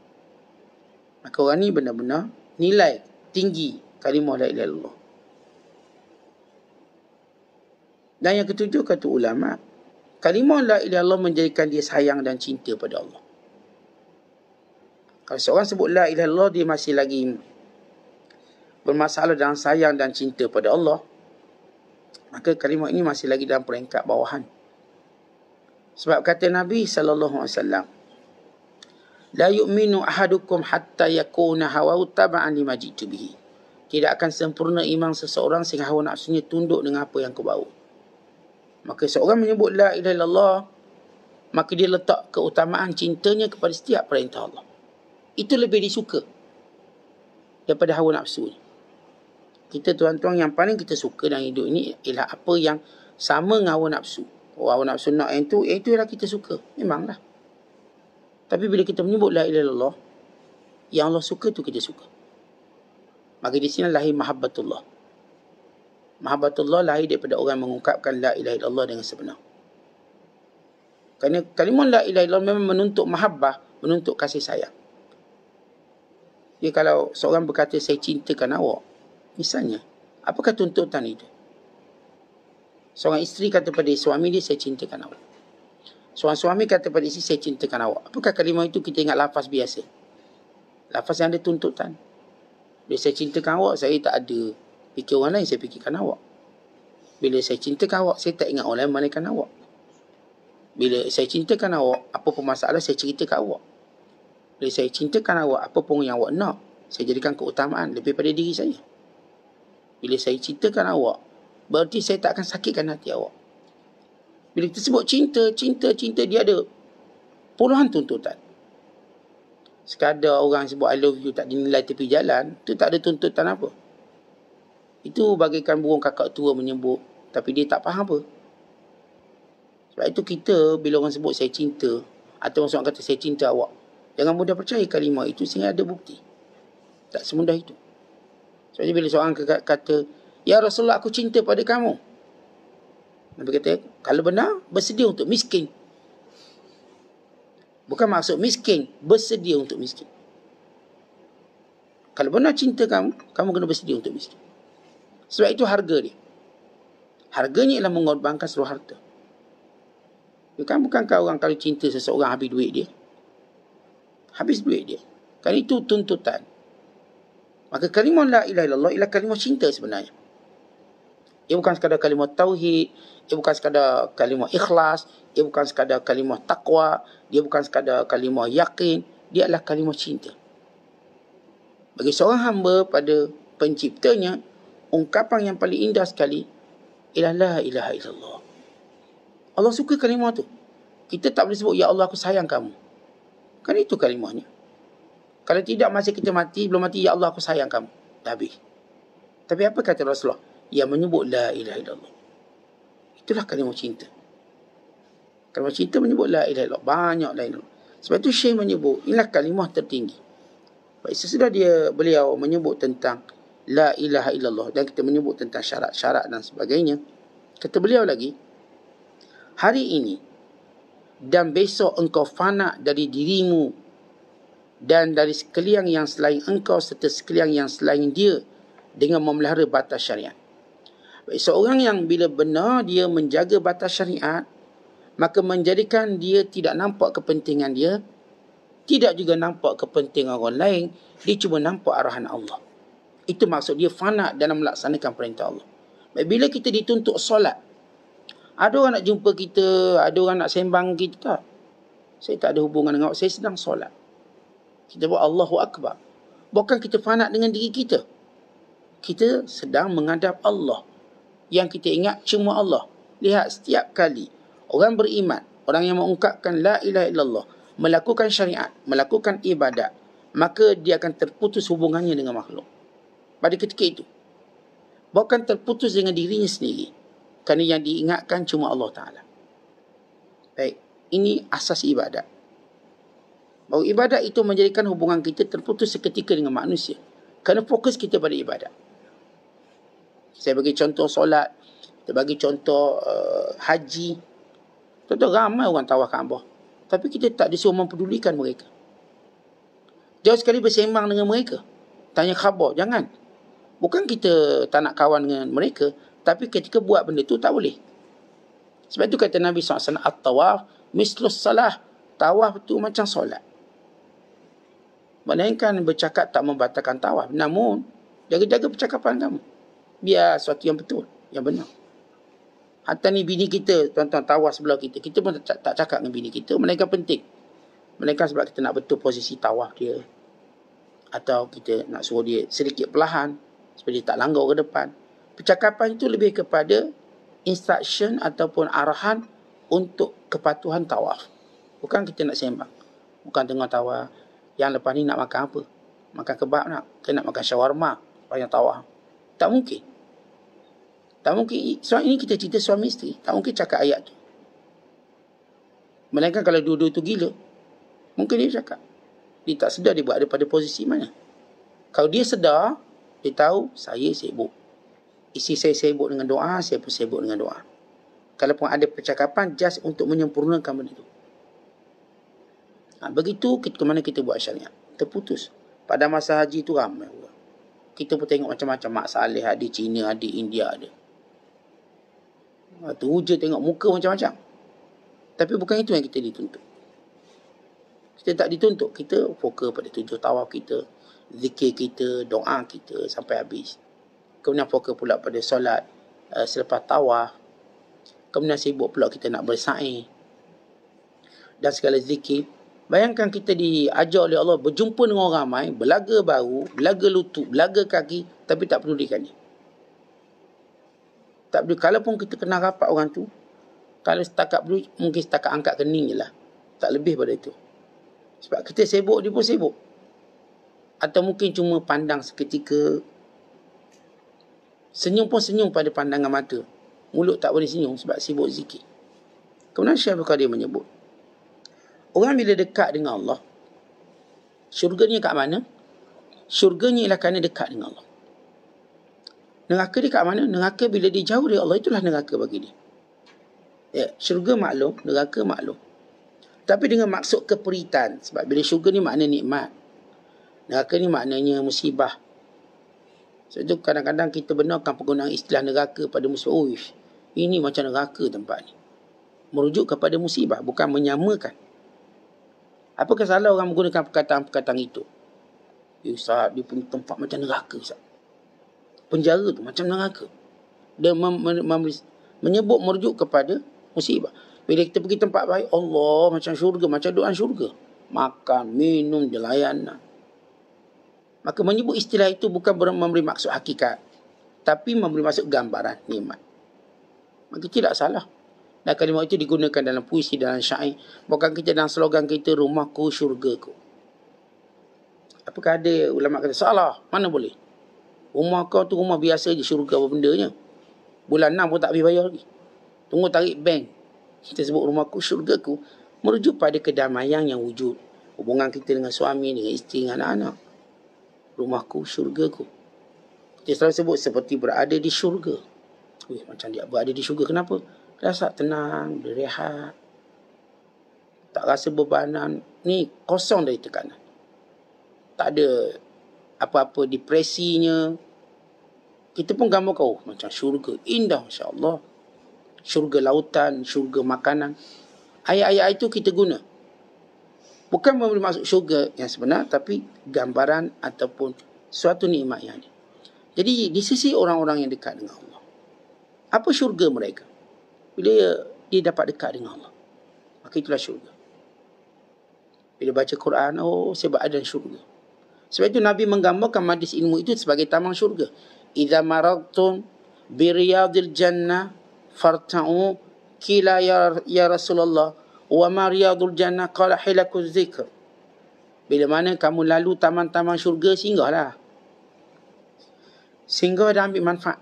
S1: Maka orang ni benar-benar nilai tinggi kalimah la ilaha illallah. Dan yang ketujuh kata ulama, kalimah la ilaha illallah menjadikan dia sayang dan cinta pada Allah. Kalau seorang sebut la ilaha illallah, dia masih lagi bermasalah dalam sayang dan cinta pada Allah, maka kalimah ini masih lagi dalam peringkat bawahan. Sebab kata Nabi SAW, la yu'minu ahadukum hatta yakuna hawahu taba'an lima jitu bihi. Tidak akan sempurna iman seseorang sehingga hawa nafsunya tunduk dengan apa yang kau bawa. Maka seorang menyebut la ilaha illallah, maka dia letak keutamaan cintanya kepada setiap perintah Allah. Itu lebih disuka daripada hawa nafsu. Kita tuan-tuan yang paling kita suka dalam hidup ini ialah apa yang sama dengan hawa nafsu. Hawa nafsu nak yang itu ialah kita suka. Memanglah. Tapi bila kita menyebut la ilaha illallah, yang Allah suka tu kita suka. Maka di sini lahir mahabbatullah. Mahabbatullah lahir daripada orang mengungkapkan la ilaha illallah dengan sebenar. Kerana kalimah la ilaha illallah memang menuntut mahabbah, menuntut kasih sayang. Jadi kalau seorang berkata saya cintakan awak, misalnya, apakah tuntutan itu? Seorang isteri kata pada suami dia, saya cintakan awak. Seorang suami kata pada isteri, saya cintakan awak. Apakah kalimah itu kita ingat lafaz biasa? Lafaz yang ada tuntutan. Bila saya cintakan awak, saya tak ada fikir orang lain, saya fikirkan awak. Bila saya cintakan awak, saya tak ingat orang lain melainkan awak. Bila saya cintakan awak, apa pun masalah, saya ceritakan awak. Bila saya cintakan awak, apa pun yang awak nak, saya jadikan keutamaan lebih pada diri saya. Bila saya cintakan awak, berarti saya tak akan sakitkan hati awak. Bila kita sebut cinta, dia ada puluhan tuntutan. Sekadar orang sebut I love you tak dinilai tepi jalan, itu tak ada tuntutan apa. Itu bagaikan burung kakak tua menyebut, tapi dia tak faham apa. Sebab itu kita, bila orang sebut saya cinta, atau orang kata saya cinta awak, jangan mudah percaya kalimah itu sehingga ada bukti. Tak semudah itu. Sebab bila seorang kata, ya Rasulullah, aku cinta pada kamu. Nabi kata, kalau benar, bersedia untuk miskin. Bukan maksud miskin, bersedia untuk miskin. Kalau benar cinta kamu, kamu kena bersedia untuk miskin. Sebab itu harga dia. Harganya ialah mengorbankan seluruh harta. Bukankah orang kalau cinta seseorang habis duit dia? Habis duit dia. Kan itu tuntutan. Maka kalimah la ilaha illallah ialah kalimah cinta sebenarnya. Ia bukan sekadar kalimah tauhid, ia bukan sekadar kalimah ikhlas, ia bukan sekadar kalimah taqwa, dia bukan sekadar kalimah yakin, dia adalah kalimah cinta. Bagi seorang hamba pada penciptanya, ungkapan yang paling indah sekali ialah la ilaha illallah. Allah suka kalimah tu. Kita tak boleh sebut, ya Allah aku sayang kamu. Kan itu kalimahnya. Kalau tidak, masa kita mati, belum mati, ya Allah aku sayang kamu. Dah habis. Tapi apa kata Rasulullah? Yang menyebut la ilaha illallah. Itulah kalimah cinta. Kalimah cinta menyebut la ilaha illallah. Banyak la ilaha illallah. Sebab itu Syekh menyebut, inilah kalimah tertinggi. Baik, sesudah beliau menyebut tentang la ilaha illallah, dan kita menyebut tentang syarat-syarat dan sebagainya, kata beliau lagi, hari ini dan besok engkau fana dari dirimu dan dari sekalian yang selain engkau serta sekalian yang selain dia dengan memelihara batas syariat. Baik, seorang yang bila benar dia menjaga batas syariat, maka menjadikan dia tidak nampak kepentingan dia, tidak juga nampak kepentingan orang lain, dia cuma nampak arahan Allah. Itu maksud dia fana dalam melaksanakan perintah Allah. Baik, bila kita dituntut solat, ada orang nak jumpa kita, ada orang nak sembang kita, tak. Saya tak ada hubungan dengan awak, saya sedang solat. Kita buat Allahu Akbar. Bukan kita fana dengan diri kita. Kita sedang menghadap Allah. Yang kita ingat cuma Allah. Lihat, setiap kali orang beriman, orang yang mengungkapkan la ilaha illallah, melakukan syariat, melakukan ibadat, maka dia akan terputus hubungannya dengan makhluk. Pada ketika itu. Bukan terputus dengan dirinya sendiri. Kerana yang diingatkan cuma Allah Ta'ala. Baik, ini asas ibadat. Bahawa ibadat itu menjadikan hubungan kita terputus seketika dengan manusia. Kerana fokus kita pada ibadat. Saya bagi contoh solat, saya bagi contoh haji. Tentu ramai orang tawaf Kaabah. Tapi kita tak disuruh mempedulikan mereka. Jauh sekali bersembang dengan mereka. Tanya khabar, jangan. Bukan kita tak nak kawan dengan mereka, tapi ketika buat benda tu tak boleh. Sebab itu kata Nabi SAW, at-tawaf mislus salah. Tawaf tu macam solat. Melainkan bercakap tak membatalkan tawaf. Namun, jaga-jaga percakapan kamu. Biar sesuatu yang betul, yang benar. Hatta ni bini kita, tuan-tuan tawaf sebelah kita. Kita pun tak cakap dengan bini kita. Melainkan penting. Melainkan sebab kita nak betul posisi tawaf dia. Atau kita nak suruh dia sedikit perlahan, supaya dia tak langgar ke depan. Percakapan itu lebih kepada instruction ataupun arahan untuk kepatuhan tawaf. Bukan kita nak sembang. Bukan tengah tawaf. Yang lepas ni nak makan apa? Makan kebab nak? Kita nak makan shawarma yang tawaf. Tak mungkin. Tak mungkin. Sebab ini kita cerita suami isteri. Tak mungkin cakap ayat tu. Melainkan kalau dua-dua tu gila, mungkin dia cakap. Dia tak sedar dia berada pada posisi mana. Kalau dia sedar, dia tahu saya sibuk. Isteri saya sibuk dengan doa, saya pun sibuk dengan doa. Kalaupun ada percakapan, just untuk menyempurnakan benda itu. Begitu ke mana kita buat syariat, terputus. Pada masa haji tu ramai orang. Kita pun tengok macam-macam. Mak Saleh ada, Cina ada, India ada. Tu je tengok muka macam-macam. Tapi bukan itu yang kita dituntut. Kita tak dituntut. Kita fokus pada 7 tawaf kita, zikir kita, doa kita sampai habis. Kemudian fokus pula pada solat selepas tawaf. Kemudian sibuk pula kita nak bersa'i dan segala zikir. Bayangkan kita diajar oleh Allah berjumpa dengan orang ramai, belaga bahu, belaga lutut, belaga kaki, tapi tak pedulikan dia. Tak peduli. Kalaupun kita kenal rapat orang tu, kalau setakat peduli, mungkin setakat angkat kening je lah. Tak lebih pada itu. Sebab kita sibuk, dia pun sibuk. Atau mungkin cuma pandang seketika. Senyum pun senyum pada pandangan mata. Mulut tak boleh senyum sebab sibuk zikir. Kemudian Syekh Abdul Qadir menyebut, orang bila dekat dengan Allah, syurganya kat mana? Syurganya ialah kerana dekat dengan Allah. Neraka dia kat mana? Neraka bila dia jauh dari Allah, itulah neraka bagi dia. Ya, syurga maklum, neraka maklum. Tapi dengan maksud keperitan. Sebab bila syurga ni makna nikmat, neraka ni maknanya musibah. Sebab itu kadang-kadang kita benarkan penggunaan istilah neraka pada musibah. Oh, ini macam neraka tempat ni. Merujuk kepada musibah, bukan menyamakan. Apakah salah orang menggunakan perkataan-perkataan itu? Ya Ustaz, dia punya tempat macam neraka Ustaz. Penjara tu macam neraka. Dia menyebut merujuk kepada musibah. Bila kita pergi tempat baik, Allah macam syurga, macam doa syurga. Makan, minum, layanan. Maka menyebut istilah itu bukan memberi maksud hakikat, tapi memberi maksud gambaran nikmat. Maka tidak salah. Dan kalimah itu digunakan dalam puisi, dalam syair. Bukan kita dalam slogan kita, rumahku syurgaku. Apakah ada ulama kata, salah, mana boleh? Rumah kau tu rumah biasa je, syurga apa bendanya. Bulan 6 pun tak habis bayar lagi. Tunggu tarik bank. Kita sebut rumahku syurgaku. Merujuk pada kedamaian yang wujud. Hubungan kita dengan suami, dengan isteri, dengan anak-anak. Rumahku syurgaku. Kita selalu sebut seperti berada di syurga. Macam dia berada di syurga. Kenapa? Rasa tenang, berehat, tak rasa bebanan. Ni kosong dari tekanan. Tak ada apa-apa depresinya. Kita pun gambarkan, oh macam syurga. Indah, Masya Allah. Syurga lautan, syurga makanan. Ayat-ayat itu kita guna. Bukan memberi maksud syurga yang sebenar, tapi gambaran ataupun suatu nikmat yang ada. Jadi di sisi orang-orang yang dekat dengan Allah, apa syurga mereka? Bila dia dapat dekat dengan Allah, maka itulah syurga. Bila baca Quran, oh saya berada dalam syurga. Sebab itu Nabi menggambarkan majlis ilmu itu sebagai taman syurga. Idza maradtum bi riyadil jannah farta'u kila ya Rasulullah wa ma riyadul jannah qala hilakuz zikr. Bila mana kamu lalu taman-taman syurga, singgahlah. Singgah dan ambil manfaat.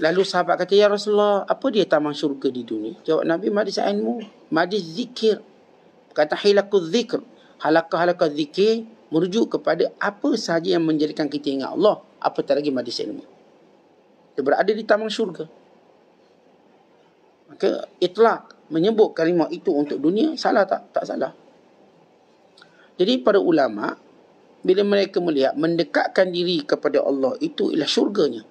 S1: Lalu sahabat kata, ya Rasulullah, apa dia taman syurga di dunia? Jawab Nabi, majlis ilmu, majlis zikir. Kata hilakuz zikr. Halakah-halakah zikir merujuk kepada apa sahaja yang menjadikan kita ingat Allah. Apatah lagi majlis ilmu. Dia berada di taman syurga. Maka itlaq menyebut kalimah itu untuk dunia, salah tak? Tak salah. Jadi para ulama, bila mereka melihat mendekatkan diri kepada Allah, itu ialah syurganya.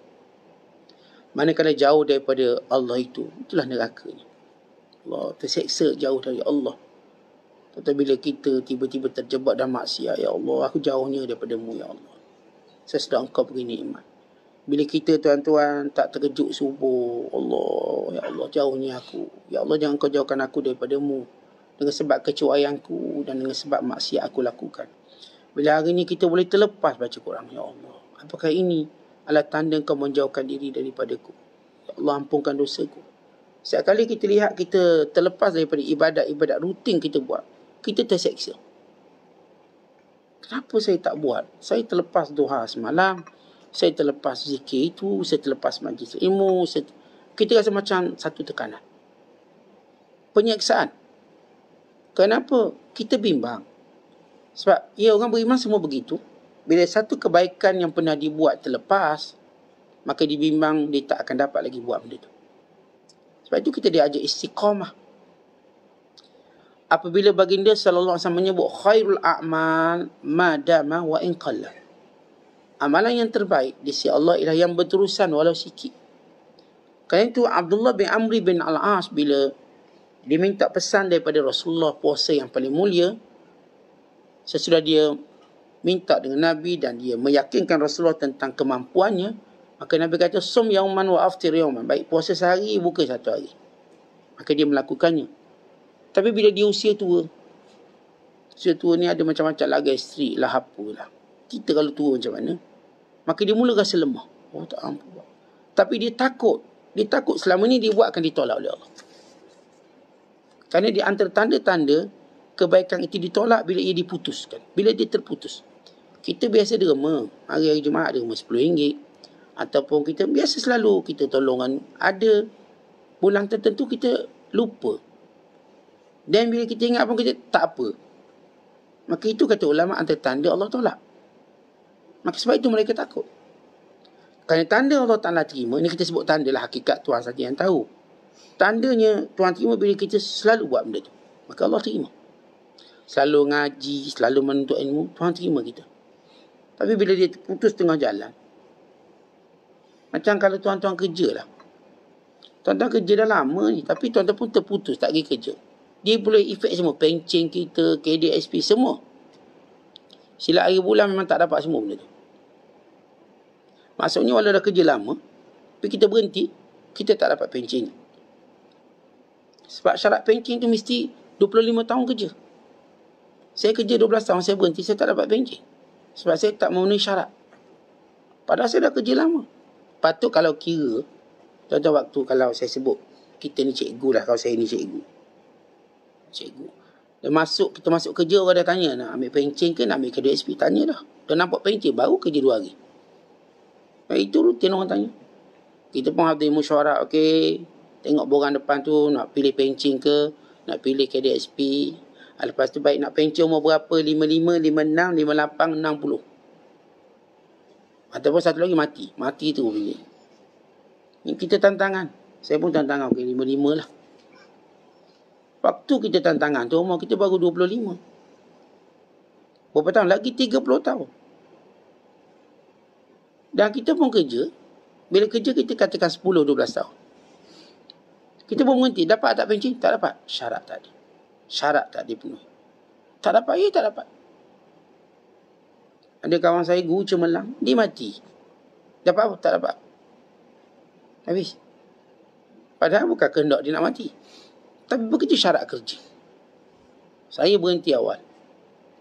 S1: Manakala jauh daripada Allah itu, itulah nerakanya. Allah terseksa jauh dari Allah. Tetapi bila kita tiba-tiba terjebak dalam maksiat, ya Allah, aku jauhnya daripada-Mu, ya Allah. Saya sedang Engkau beri nikmat. Bila kita tuan-tuan tak terkejut subuh, Allah, ya Allah, jauhnya aku. Ya Allah, jangan Kau jauhkan aku daripada-Mu dengan sebab kecuaianku dan dengan sebab maksiat aku lakukan. Bila hari ini kita boleh terlepas baca Quran, ya Allah, apakah ini adalah tanda Kau menjauhkan diri daripadaku? Ya Allah, ampunkan dosaku. Setiap kali kita lihat kita terlepas daripada ibadat-ibadat rutin kita buat, kita terseksa. Kenapa saya tak buat? Saya terlepas duha semalam, saya terlepas zikir itu, saya terlepas majlis ilmu. Kita rasa macam satu tekanan, penyeksaan. Kenapa? Kita bimbang. Sebab ya, orang beriman semua begitu. Bila satu kebaikan yang pernah dibuat terlepas, maka dibimbang dia tak akan dapat lagi buat benda itu. Sebab itu kita diajar istiqamah. apabila baginda sallallahu alaihi wasallam menyebut khairul a'mal ma dama wa in qalla. Amalan yang terbaik di sisi Allah ialah yang berterusan walau sikit. Kerana itu Abdullah bin Amr bin Al-As bila diminta pesan daripada Rasulullah puasa yang paling mulia, sesudah dia minta dengan Nabi dan dia meyakinkan Rasulullah tentang kemampuannya, maka Nabi kata sum yauman wa aftir yauman, baik puasa sehari buka satu hari. Maka dia melakukannya. Tapi bila dia usia tua ni ada macam-macam lah, gastrik lah, apa lah. Kita kalau tua macam mana, maka dia mula rasa lemah. Oh tak mampu. Tapi dia takut selama ni dia buat akan ditolak oleh Allah. Kerana di antara tanda-tanda kebaikan itu ditolak bila ia diputuskan, bila dia terputus. Kita biasa derma, hari-hari Jumaat derma RM10, ataupun kita biasa selalu kita tolongan. Ada bulan tertentu kita lupa. Dan bila kita ingat pun kita tak apa. Maka itu kata ulama antara tanda Allah tolak. Maka sebab itu mereka takut. Kerana tanda Allah Ta'ala terima, ini kita sebut tanda lah, hakikat Tuhan saja yang tahu. Tandanya Tuhan terima bila kita selalu buat benda tu. Maka Allah terima. Selalu ngaji, selalu menuntut ilmu, Tuhan terima kita. Tapi bila dia putus tengah jalan, macam kalau tuan-tuan kerja lah. Tuan-tuan kerja dah lama ni, tapi tuan-tuan pun terputus, tak pergi kerja. Dia boleh efek semua, pencen kita, KDSP, semua. Sila akhir bulan memang tak dapat semua benda tu. Maksudnya walau dah kerja lama, tapi kita berhenti, kita tak dapat pencen. Sebab syarat pencen tu mesti 25 tahun kerja. Saya kerja 12 tahun, saya berhenti, saya tak dapat pencen. Sebab saya tak memenuhi syarat. Padahal saya dah kerja lama. Patut kalau kira, tuan-tuan waktu kalau saya sebut, kita ni cikgu lah, kalau saya ni cikgu. Kita masuk kerja, orang dah tanya, nak ambil pencen ke nak ambil KDSP? Tanya dah. Dah nampak pencen, baru kerja 2 hari. Itu rutin orang tanya. Kita pun habis mesyuarat, okey, tengok borang depan tu, nak pilih pencen ke, nak pilih KDSP. Lepas tu baik nak pencen umur berapa, 55, 56, 58, 60. Ataupun satu lagi mati tu pilih. Ini kita tantangan. Saya pun tantangan, okey, 55 lah. Waktu kita tantangan tu, umur kita baru 25. Berapa tahun? Lagi 30 tahun. Dan kita pun kerja. Bila kerja kita katakan 10-12 tahun. Kita pun berhenti. Dapat tak pencen? Tak dapat. Syarat tak ada. Syarat tak dipenuhi. Tak dapat, tak dapat. Ada kawan saya guru cemerlang, dia mati. Dapat apa? Tak dapat. Habis. Padahal bukan kehendak dia nak mati. Tapi begitu syarat kerja. Saya berhenti awal.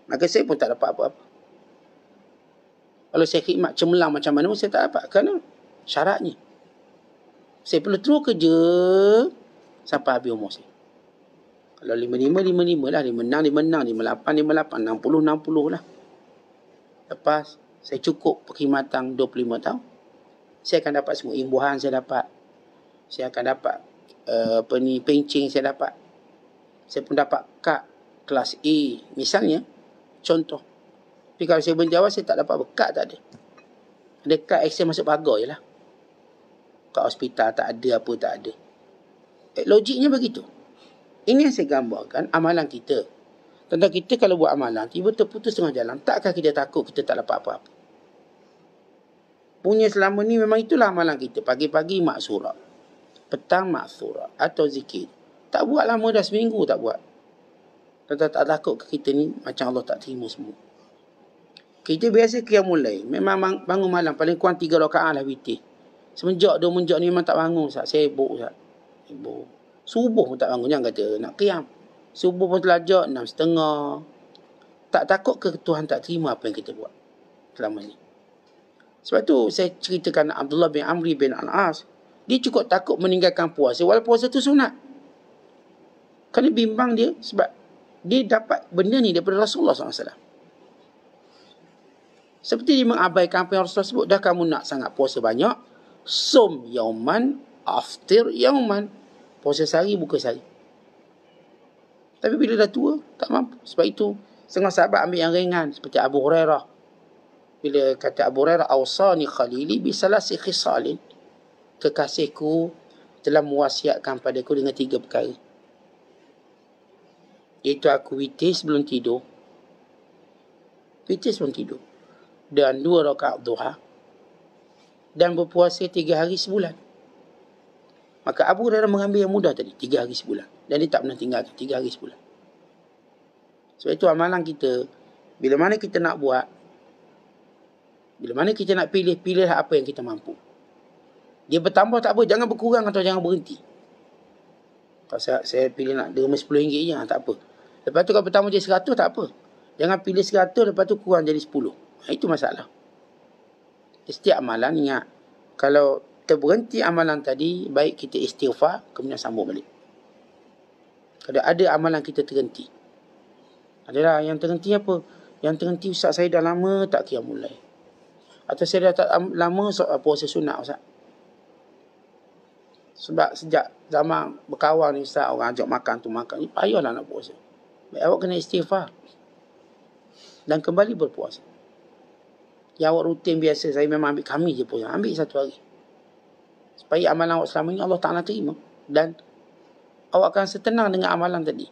S1: Maka saya pun tak dapat apa-apa. Kalau saya khidmat cemerlang macam mana pun saya tak dapat. Kerana syaratnya. Saya perlu terus kerja sampai habis umur saya. Kalau 55 lah. 56, 58, 60 lah. Lepas saya cukup perkhidmatan 25 tahun. Saya akan dapat semua imbuhan saya dapat. Saya akan dapat pencen saya dapat. Saya pun dapat kad kelas A misalnya. Contoh. Tapi kalau saya berhenti awal, saya tak dapat apa. Kad tak ada. Ada kad akses masuk pagar je lah. Kad hospital tak ada, apa tak ada. Logiknya begitu. Ini yang saya gambarkan amalan kita. Tentang kita kalau buat amalan, tiba terputus tengah jalan, takkah kita takut kita tak dapat apa-apa? Punya selama ni memang itulah amalan kita. Pagi-pagi maksurah. Petang maksurah. Atau zikir. Tak buat lama dah, seminggu tak buat. Tak takut ke kita ni macam Allah tak terima semua. Kita biasa qiyamul lail. Memang bangun malam. Paling kurang 3 rakaat lah witir. Semenjak ni memang tak bangun. Sibuk. Subuh pun tak bangun. Jangan kata nak qiyam. Subuh pun telajak 6:30. Tak takut ke Tuhan tak terima apa yang kita buat selama ni. Sebab tu saya ceritakan Abdullah bin Amr bin Al-As. Dia cukup takut meninggalkan puasa. Walaupun puasa tu sunat. Kerana bimbang dia. Sebab dia dapat benda ni daripada Rasulullah SAW. Seperti dia mengabaikan apa yang Rasulullah sebut. Dah kamu nak sangat puasa banyak. Sum yauman, aftir yauman. Puasa sehari, buka sehari. Tapi bila dah tua, tak mampu. Sebab itu, setengah sahabat ambil yang ringan. Seperti Abu Hurairah. Bila kata Abu Hurairah, awsani khalili bisalasi khisalin. Kekasihku telah mewasiatkan padaku dengan 3 perkara. Iaitu aku witir sebelum tidur. Witir sebelum tidur. Dan 2 rakaat duha. Dan berpuasa 3 hari sebulan. Maka Abu Hurairah mengambil yang mudah tadi, 3 hari sebulan. Dan dia tak pernah tinggalkan 3 hari sebulan. Sebab itu amalan kita, bila mana kita nak buat, bila mana kita nak pilihlah apa yang kita mampu. Dia bertambah tak apa, jangan berkurang atau jangan berhenti. Kalau saya pilih nak derma RM10 je, tak apa. Lepas tu kalau bertambah jadi 100, tak apa. Jangan pilih 100, lepas tu kurang jadi 10. Itu masalah. Setiap amalan, ingat, kalau terberhenti amalan tadi, baik kita istighfar, kemudian sambung balik. Kalau ada amalan kita terhenti. Adalah yang terhenti apa? Yang terhenti, Ustaz, saya dah lama tak qiyamul lail. Atau saya dah tak lama puasa sunat, Ustaz. Sebab sejak zaman berkawan ni, Ustaz, orang ajak makan tu makan. Ni payahlah nak puasa. Baik, awak kena istighfar. Dan kembali berpuasa. Yang awak rutin biasa, saya memang ambil Khamis je puasa. Ambil 1 hari. Supaya amalan awak selama ini Allah Ta'ala terima. Dan awak akan setenang dengan amalan tadi.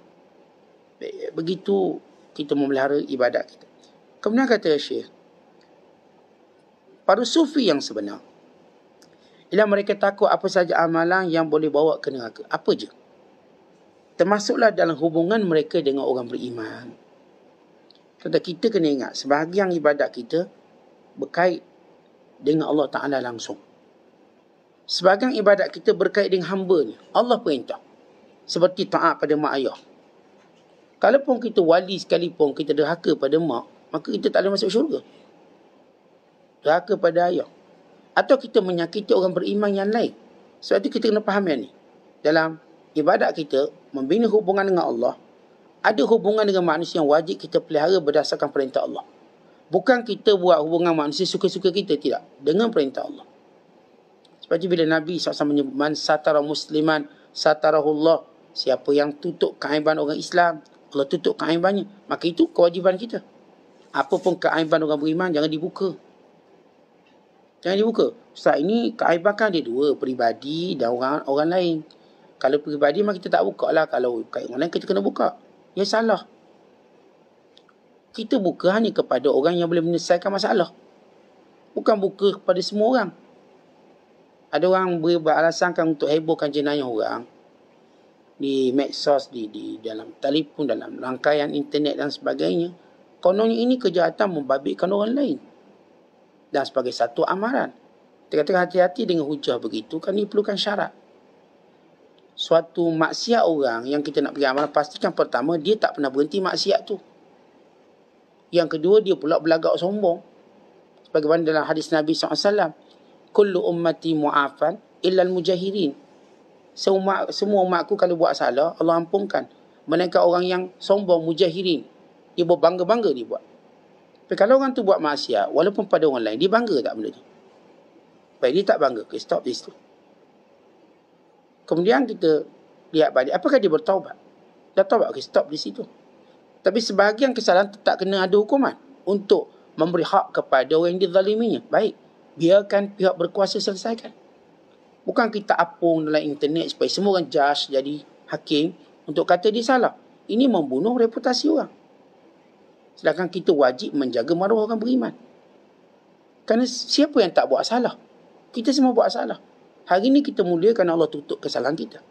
S1: Begitu kita memelihara ibadat kita. Kemudian kata Syekh, para sufi yang sebenar, ialah mereka takut apa saja amalan yang boleh bawa ke neraka. Apa je? Termasuklah dalam hubungan mereka dengan orang beriman. Kata kita kena ingat, sebahagian ibadat kita berkait dengan Allah Ta'ala langsung. Sebahagian ibadat kita berkait dengan hamba ni. Allah perintah. Seperti taat pada mak ayah. Kalaupun kita wali sekalipun, kita derhaka pada mak, maka kita tak boleh masuk syurga. Derhaka pada ayah. Atau kita menyakiti orang beriman yang lain. Sebab itu kita kena faham yang ni. Dalam ibadat kita, membina hubungan dengan Allah, ada hubungan dengan manusia yang wajib kita pelihara berdasarkan perintah Allah. Bukan kita buat hubungan manusia suka-suka kita, tidak. Dengan perintah Allah. Sebab itu bila Nabi SAW menyebut, man satara musliman satarahullah. Siapa yang tutup keaiban orang Islam, Allah tutup keaibannya. Maka itu kewajiban kita. Apapun keaiban orang beriman, jangan dibuka. Jangan dibuka. Ustaz, ini keaiban kan ada 2, peribadi dan orang lain. Kalau peribadi, maka kita tak buka lah. Kalau orang lain, kita kena buka. Ya salah. Kita buka hanya kepada orang yang boleh menyelesaikan masalah. Bukan buka kepada semua orang. Ada orang beralasankan untuk hebohkan jenayah orang di medsos, di dalam telefon, dalam rangkaian internet dan sebagainya. Kononnya ini kejahatan membabitkan orang lain. Dan sebagai satu amaran. Kita kata hati-hati dengan hujah begitu, kan diperlukan syarat. Suatu maksiat orang yang kita nak pergi amalan, pastikan pertama, dia tak pernah berhenti maksiat tu. Yang kedua, dia pula berlagak sombong. Sebagaimana dalam hadis Nabi SAW. Kullu ummati mu'afan illal mujahirin. Semua umatku kalau buat salah, Allah ampunkan. Melainkan orang yang sombong, mujahirin. Dia berbangga-bangga dia buat. Tapi kalau orang tu buat maksiat, walaupun pada orang lain, dia bangga tak benda tu? Baik, dia tak bangga. Okay, stop di situ. Kemudian kita lihat balik. Apakah dia bertaubat? Dah taubat, okay, stop di situ. Tapi sebahagian kesalahan tetap kena ada hukuman. Untuk memberi hak kepada orang yang dizaliminya. Baik, biarkan pihak berkuasa selesaikan. Bukan kita apung dalam internet supaya semua orang judge jadi hakim untuk kata dia salah. Ini membunuh reputasi orang. Sedangkan kita wajib menjaga maruah orang beriman. Kerana siapa yang tak buat salah? Kita semua buat salah. Hari ini kita mulia kerana Allah tutup kesalahan kita.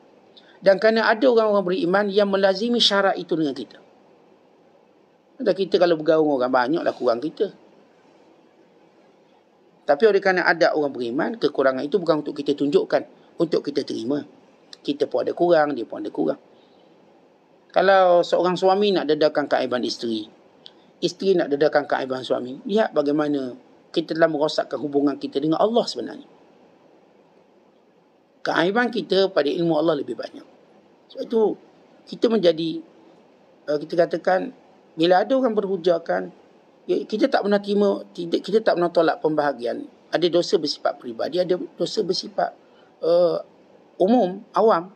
S1: Dan kerana ada orang-orang beriman yang melazimi syarat itu dengan kita. Dan kita kalau bergaul orang, banyaklah kurang kita. Tapi oleh kerana ada orang beriman, kekurangan itu bukan untuk kita tunjukkan, untuk kita terima. Kita pun ada kurang, dia pun ada kurang. Kalau seorang suami nak dedahkan keaiban isteri, isteri nak dedahkan keaiban suami, lihat bagaimana kita telah merosakkan hubungan kita dengan Allah sebenarnya. Keaiban kita pada ilmu Allah lebih banyak. Sebab itu, kita menjadi, kita katakan, bila ada orang berhujahkan, kita tak pernah terima, kita tak pernah tolak pembahagian. Ada dosa bersifat peribadi, ada dosa bersifat umum, awam.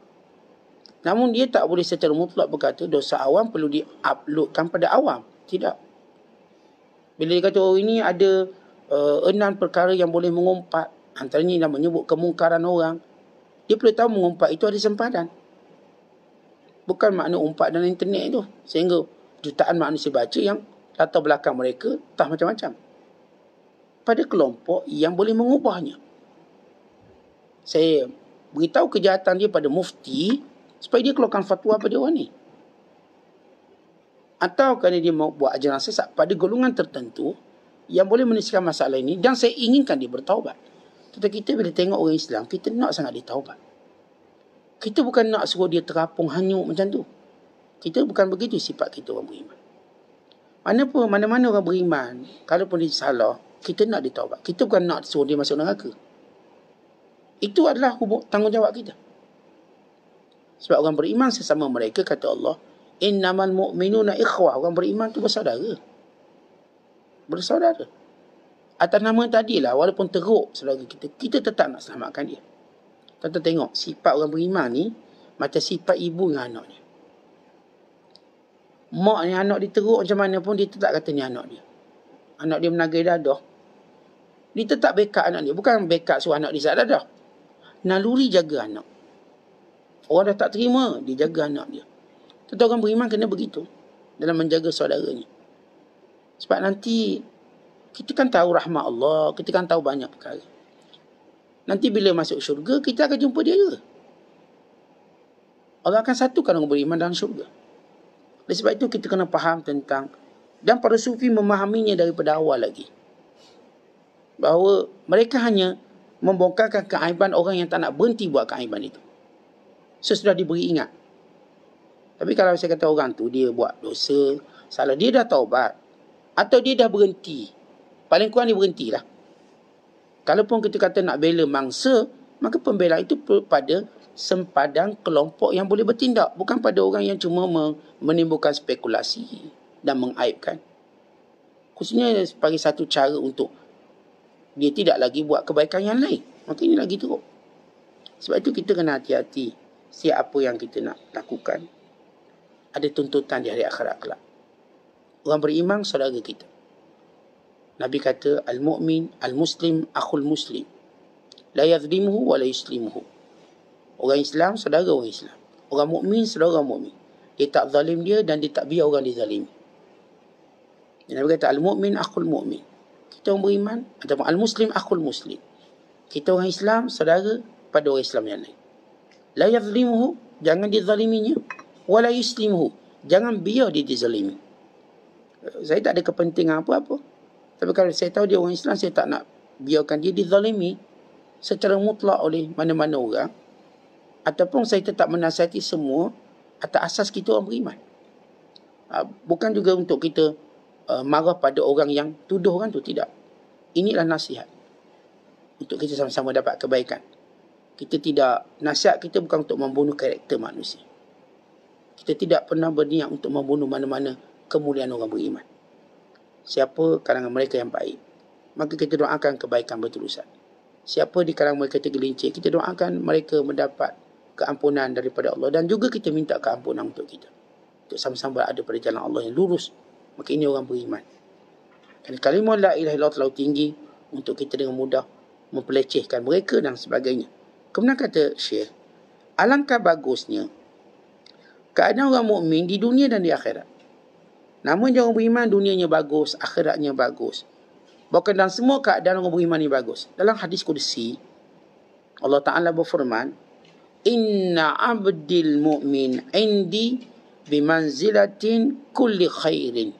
S1: Namun dia tak boleh secara mutlak berkata dosa awam perlu di-uploadkan pada awam. Tidak. Bila dia kata, oh ini ada 6 perkara yang boleh mengumpat, antaranya yang menyebut kemungkaran orang, dia perlu tahu mengumpat itu ada sempadan. Bukan makna umpat dalam internet tu. Sehingga jutaan manusia baca yang latar belakang mereka entah macam-macam. Pada kelompok yang boleh mengubahnya. Saya beritahu kejahatan dia pada mufti supaya dia keluarkan fatwa pada orang ni. Atau kerana dia mau buat ajaran sesat pada golongan tertentu yang boleh menyelesaikan masalah ini, dan saya inginkan dia bertaubat. Tetapi kita bila tengok orang Islam, kita nak sangat dia taubat. Kita bukan nak suruh dia terapung hanyut macam tu. Kita bukan begitu sifat kita orang beriman. Mana-mana orang beriman, kalaupun dia salah, kita nak dia taubat. Kita bukan nak suruh dia masuk neraka. Itu adalah tanggungjawab kita. Sebab orang beriman sesama mereka, kata Allah, innamal mu'minuna ikhwah. Orang beriman tu bersaudara. Bersaudara. Atas nama tadilah, walaupun teruk saudara kita, kita tetap nak selamatkan dia. Tuan-tuan tengok, sifat orang beriman ni macam sifat ibu dengan anak dia. Mak ni anak dia teruk macam mana pun, dia tetap kata ni anak dia. Anak dia menagai dadah, dia tetap backup anak dia. Bukan backup suruh anak dia sakit dadah. Naluri jaga anak. Orang dah tak terima, dia jaga anak dia. Tentu orang beriman kena begitu dalam menjaga saudaranya. Sebab nanti kita kan tahu rahmat Allah, kita kan tahu banyak perkara. Nanti bila masuk syurga, kita akan jumpa dia juga. Allah akan satukan orang beriman dalam syurga. Oleh sebab itu kita kena faham tentang, dan para sufi memahaminya daripada awal lagi, bahawa mereka hanya membongkarkan keaiban orang yang tak nak berhenti buat keaiban itu. Sesudah diberi ingat. Tapi kalau saya kata orang tu dia buat dosa, salah, dia dah taubat atau dia dah berhenti, paling kurang dia berhentilah. Kalaupun kita kata nak bela mangsa, maka pembelaan itu pada sempadan kelompok yang boleh bertindak, bukan pada orang yang cuma menimbulkan spekulasi dan mengaibkan. Khususnya sebagai satu cara untuk dia tidak lagi buat kebaikan yang lain. Maka ini lagi teruk. Sebab itu kita kena hati-hati siapa yang kita nak lakukan. Ada tuntutan di hari akhirat kelak. Orang beriman saudara kita. Nabi kata, al-mu'min, al-muslim, akhul muslim. La yadhlimuhu wa la yuslimuhu. Orang Islam, saudara orang Islam. Orang mukmin, saudara orang mukmin. Dia tak zalim dia dan dia tak biar orang dizalimi. Nabi kata, al-mu'min, akhul mu'min. Kita orang beriman, ataupun al-muslim, akhul muslim. Kita orang Islam, saudara pada orang Islam yang lain. La yadhlimuhu, jangan dizaliminya. Wa la yuslimuhu, jangan biar dia dizalimi. Saya tak ada kepentingan apa-apa. Tapi kalau saya tahu dia orang Islam, saya tak nak biarkan dia dizalimi secara mutlak oleh mana-mana orang. Ataupun saya tetap menasihati semua atas asas kita orang beriman. Bukan juga untuk kita marah pada orang yang tuduh orang tu, tidak. Inilah nasihat untuk kita sama-sama dapat kebaikan. Kita tidak, nasihat kita bukan untuk membunuh karakter manusia. Kita tidak pernah berniat untuk membunuh mana-mana kemuliaan orang beriman. Siapa kalangan mereka yang baik, maka kita doakan kebaikan berterusan. Siapa di kalangan mereka tergelincir, kita doakan mereka mendapat keampunan daripada Allah, dan juga kita minta keampunan untuk kita, untuk sama-sama berada pada jalan Allah yang lurus. Maka ini orang beriman. Kerana kalimah la ilaha illallah terlalu tinggi untuk kita dengan mudah mempelecehkan mereka dan sebagainya. Kemudian kata Syekh, alangkah bagusnya keadaan orang mukmin di dunia dan di akhirat. Namun orang beriman, dunianya bagus, akhiratnya bagus. Bahkan dalam semua keadaan orang beriman ni bagus. Dalam hadis Qudsi, Allah Ta'ala berfirman, inna abdil mu'min indi bimanzilatin kulli khairin.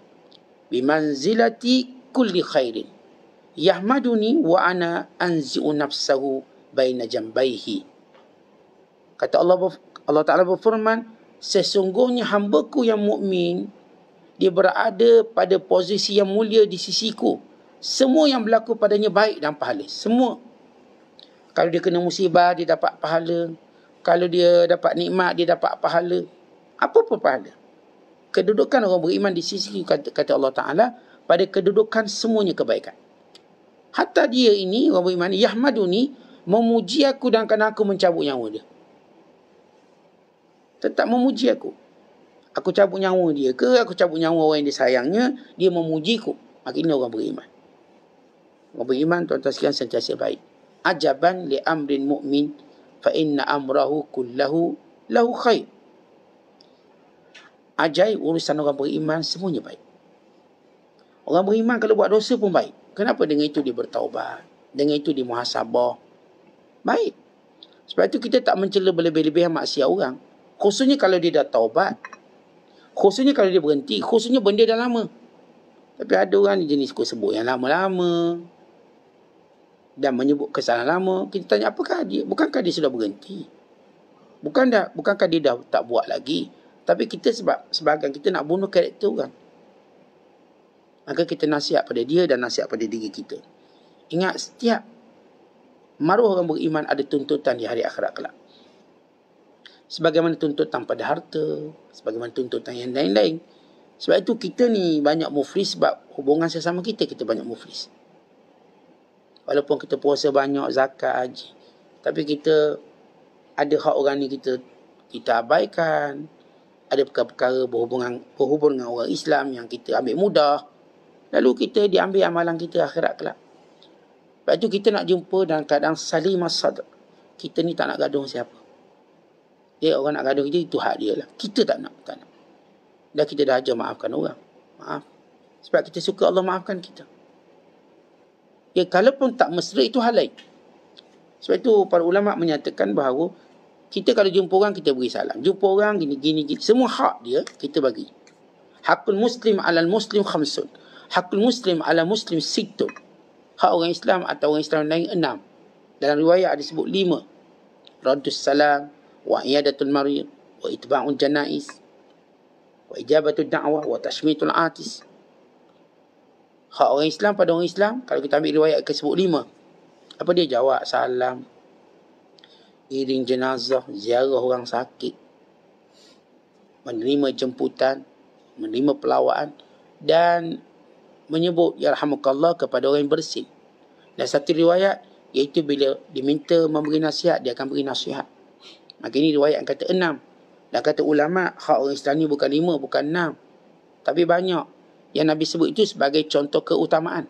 S1: Bimanzilati kulli khairin. Yahmaduni wa ana anzi'u nafsahu baina jambaihi. Kata Allah Ta'ala berfirman, sesungguhnya hambaku yang mukmin, dia berada pada posisi yang mulia di sisiku. Semua yang berlaku padanya baik dan pahala. Semua. Kalau dia kena musibah, dia dapat pahala. Kalau dia dapat nikmat, dia dapat pahala. Apa pun pahala. Kedudukan orang beriman di sisi, kata Allah Ta'ala, pada kedudukan semuanya kebaikan. Hatta dia ini, orang beriman, Yahmaduni, memuji aku dan kerana aku mencabut nyawa dia. Tetap memuji aku. Aku cabut nyawa dia ke, aku cabut nyawa orang yang dia sayangnya, dia memujiku. Maka ini orang beriman. Orang beriman, tuan-tuan sekalian, sentiasa baik. Ajaban li amrin mu'min, fa inna amrahu kullahu lahu khair. ajaib urusan orang beriman semuanya baik. Orang beriman kalau buat dosa pun baik. Kenapa dengan itu dia bertaubat? Dengan itu dia muhasabah. Baik. Sebab itu kita tak mencela berlebih-lebihan maksiat orang. Khususnya kalau dia dah taubat. Khususnya kalau dia berhenti. Khususnya benda dah lama. Tapi ada orang jenis sebut yang lama-lama. Dan menyebut kesalahan lama. Kita tanya apakah dia? Bukankah dia sudah berhenti? Bukankah dia dah tak buat lagi? Tapi kita sebagian kita nak bunuh karakter orang. Maka kita nasihat pada dia dan nasihat pada diri kita. Ingat, setiap maruah orang beriman ada tuntutan di hari akhirat kelak. Sebagaimana tuntutan pada harta, sebagaimana tuntutan yang lain-lain. Sebab itu kita ni banyak muflis sebab hubungan sesama kita banyak muflis. Walaupun kita puasa banyak, zakat, haji. Tapi kita ada hak orang ni kita abaikan. Ada perkara-perkara berhubungan dengan orang Islam yang kita ambil mudah. Lalu kita diambil amalan kita akhirat kelak. Sebab itu kita nak jumpa dalam keadaan salimah sadr. Kita ni tak nak gaduh siapa. Dia orang nak gaduh kita, itu hak dia lah. Kita tak nak. Dan kita dah ajar maafkan orang. Maaf. Sebab kita suka Allah maafkan kita. Ya, kalaupun tak mesra itu hal lain. Sebab itu para ulama menyatakan bahawa kita kalau jumpa orang kita beri salam. Jumpa orang gini. Semua hak dia kita bagi. Hakul muslim alal muslim khamsun. Hakul muslim ala muslim sittun. Hak orang Islam atau orang Islam lain 6. Dalam riwayat ada sebut 5. Raddus salam, wa iyadatul marid, wa itba'un janais, wa ijabatul da'wah, wa tashmitul atis. Hak orang Islam pada orang Islam, kalau kita ambil riwayat akan sebut 5. Apa dia? Jawab salam, iring jenazah, ziarah orang sakit, menerima jemputan, menerima pelawaan, dan menyebut yarhamukallah kepada orang yang bersin. Dan satu riwayat iaitu bila diminta memberi nasihat, dia akan beri nasihat. Maka ini riwayat yang kata 6. Dan kata ulama, hak orang Islam ni bukan 5, bukan 6. Tapi banyak yang Nabi sebut itu sebagai contoh keutamaan.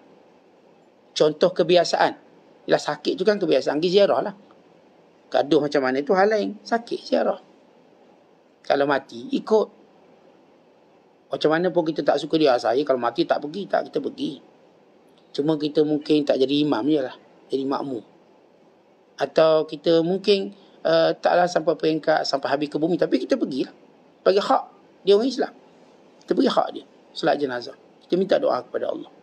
S1: Contoh kebiasaan. Ialah sakit tu kan kebiasaan, pergi ziarah lah. Gaduh macam mana itu hal lain. Sakit, ziarah. Kalau mati, ikut. Macam mana pun kita tak suka dia. Saya kalau mati tak pergi, tak kita pergi. Cuma kita mungkin tak jadi imam je lah. Jadi makmum. Atau kita mungkin taklah sampai peringkat, sampai habis ke bumi. Tapi kita pergi lah. Bagi hak dia orang Islam. Kita beri hak dia. Solat jenazah. Kita minta doa kepada Allah.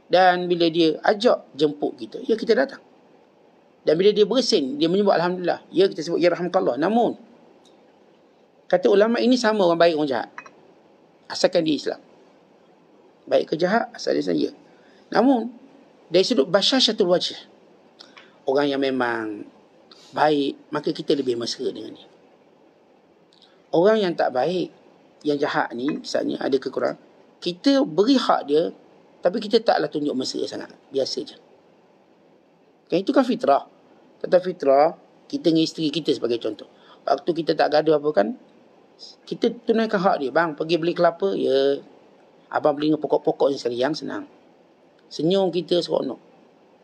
S1: Dan bila dia ajak jemput kita, ya kita datang. Dan bila dia bersin, dia menyebut Alhamdulillah. Ya kita sebut yarhamukallah. Namun, kata ulama ini sama orang baik orang jahat. Asalkan dia Islam. Baik ke jahat, asal dia saja. Namun, dari sudut basyasyatul wajh, orang yang memang baik, maka kita lebih mesra dengan dia. Orang yang tak baik, yang jahat ni, misalnya ada kekurangan, kita beri hak dia, tapi kita taklah tunjuk mesra sangat. Biasa je. Kan itu kan fitrah. Kata fitrah, kita dengan isteri kita sebagai contoh. Waktu kita tak gaduh apa kan, kita tunaikan hak dia. Bang, pergi beli kelapa. Ya, abang beli dengan pokok-pokok yang senang. Senyum kita seronok.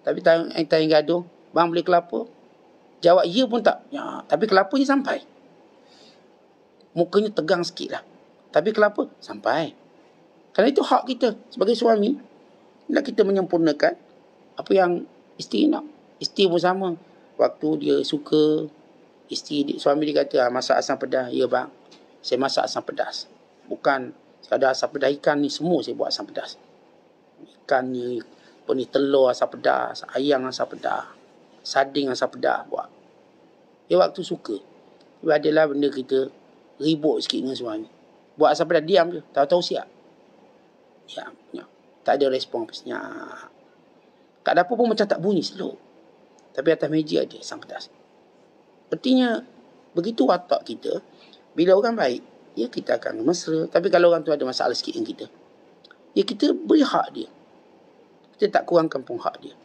S1: Tapi time gaduh, bang beli kelapa. Jawab ya pun tak. Ya, tapi kelapanya sampai. Mukanya tegang sikit lah. Tapi kelapa sampai. Kerana itu hak kita sebagai suami. Nak kita menyempurnakan apa yang isteri nak. Isteri pun sama. Waktu dia suka, suami dia kata, masak asam pedas. Ya bang, saya masak asam pedas. Bukan sekadar asam pedas ikan ni, semua saya buat asam pedas. Ikan ni, telur asam pedas, ayam asam pedas, sarding asam pedas buat. Dia waktu suka. Tapi adalah benda kita ribut sikit dengan suami. Buat asam pedas, diam je. Tahu-tahu siap. Diam. Tak ada respon. Senyap. Kat dapur pun macam tak bunyi, slow. Tapi atas meja ada asam pedas. Artinya, begitu watak kita. Bila orang baik, ya kita akan mesra. Tapi kalau orang tu ada masalah sikit dengan kita, ya kita beri hak dia. Kita tak kurangkan pun hak dia.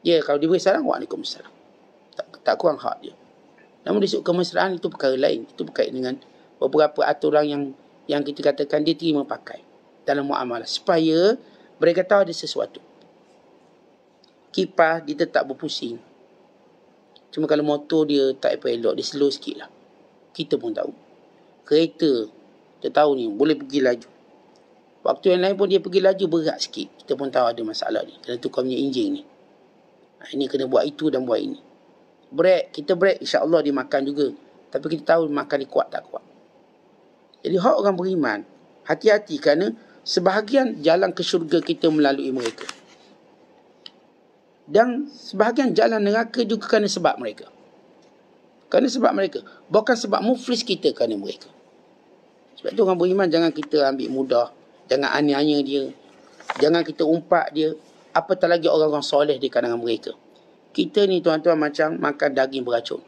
S1: Ya, kalau diberi salam, waalaikumsalam. Tak kurang hak dia. Namun di sudut kemesraan itu perkara lain. Itu berkait dengan beberapa aturan yang kita katakan dia terima pakai dalam muamalah. Supaya mereka tahu ada sesuatu. Kipas dia tetap berpusing. Cuma kalau motor dia tak elok, dia slow sikit lah. Kita pun tahu. Kereta Kita tahu ni, boleh pergi laju. Waktu yang lain pun dia pergi laju berat sikit. Kita pun tahu ada masalah ni. Kena tukar punya enjin ni. Ini kena buat itu dan buat ini. Break, kita break, insya-Allah dia makan juga. Tapi kita tahu makan dia kuat tak kuat. Jadi hak orang beriman, hati-hati kerana sebahagian jalan ke syurga kita melalui mereka. Dan sebahagian jalan neraka juga kerana sebab mereka. Kerana sebab mereka. Bukan sebab muflis kita kerana mereka. Sebab tu orang beriman jangan kita ambil mudah. Jangan aniaya dia. Jangan kita umpat dia. Apatah lagi orang-orang soleh di kalangan mereka. Kita ni tuan-tuan macam makan daging beracun.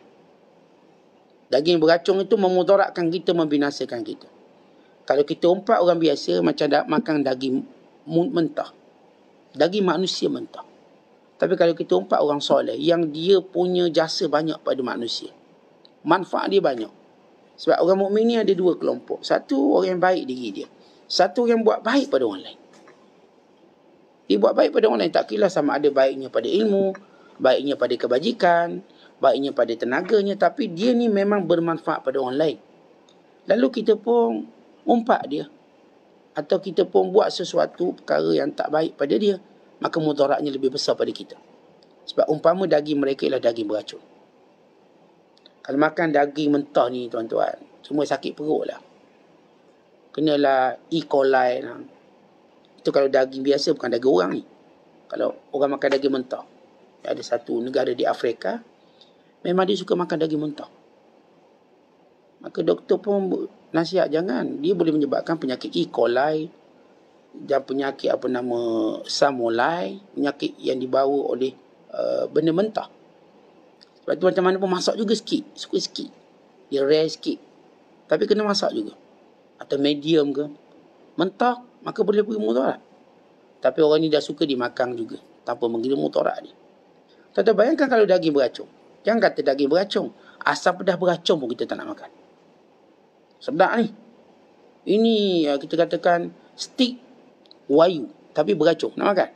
S1: Daging beracun itu memudaratkan kita, membinasakan kita. Kalau kita umpat orang biasa macam makan daging mentah. Daging manusia mentah. Tapi kalau kita umpat orang soleh yang dia punya jasa banyak pada manusia. Manfaat dia banyak. Sebab orang mukmin ni ada dua kelompok. Satu orang yang baik diri dia. Satu yang buat baik pada orang lain. Dia buat baik pada orang lain. Tak kira sama ada baiknya pada ilmu, baiknya pada kebajikan, baiknya pada tenaganya. Tapi dia ni memang bermanfaat pada orang lain. Lalu kita pun umpat dia. Atau kita pun buat sesuatu perkara yang tak baik pada dia. Maka mudaratnya lebih besar pada kita. Sebab umpama daging mereka ialah daging beracun. Kalau makan daging mentah ni tuan-tuan, semua sakit perut lah. Kenalah E. coli lah. Itu kalau daging biasa, bukan daging orang ni. Kalau orang makan daging mentah. Ada satu negara di Afrika, memang dia suka makan daging mentah. Maka doktor pun nasihat jangan. Dia boleh menyebabkan penyakit E. coli dan penyakit Salmonella, penyakit yang dibawa oleh benda mentah. Sebab tu macam mana pun masak juga sikit, suka sikit. Dia rare sikit. Tapi kena masak juga. Atau medium ke. Mentah, maka boleh pergi mudarat. Tapi orang ni dah suka dimakan juga, tanpa mengira mudarat dia. Tuan-tuan bayangkan kalau daging beracun. Jangan kata daging beracun. Asam pedas beracun pun kita tak nak makan. Sedap ni. Ini kita katakan stick wayu, tapi beracun. Nak makan?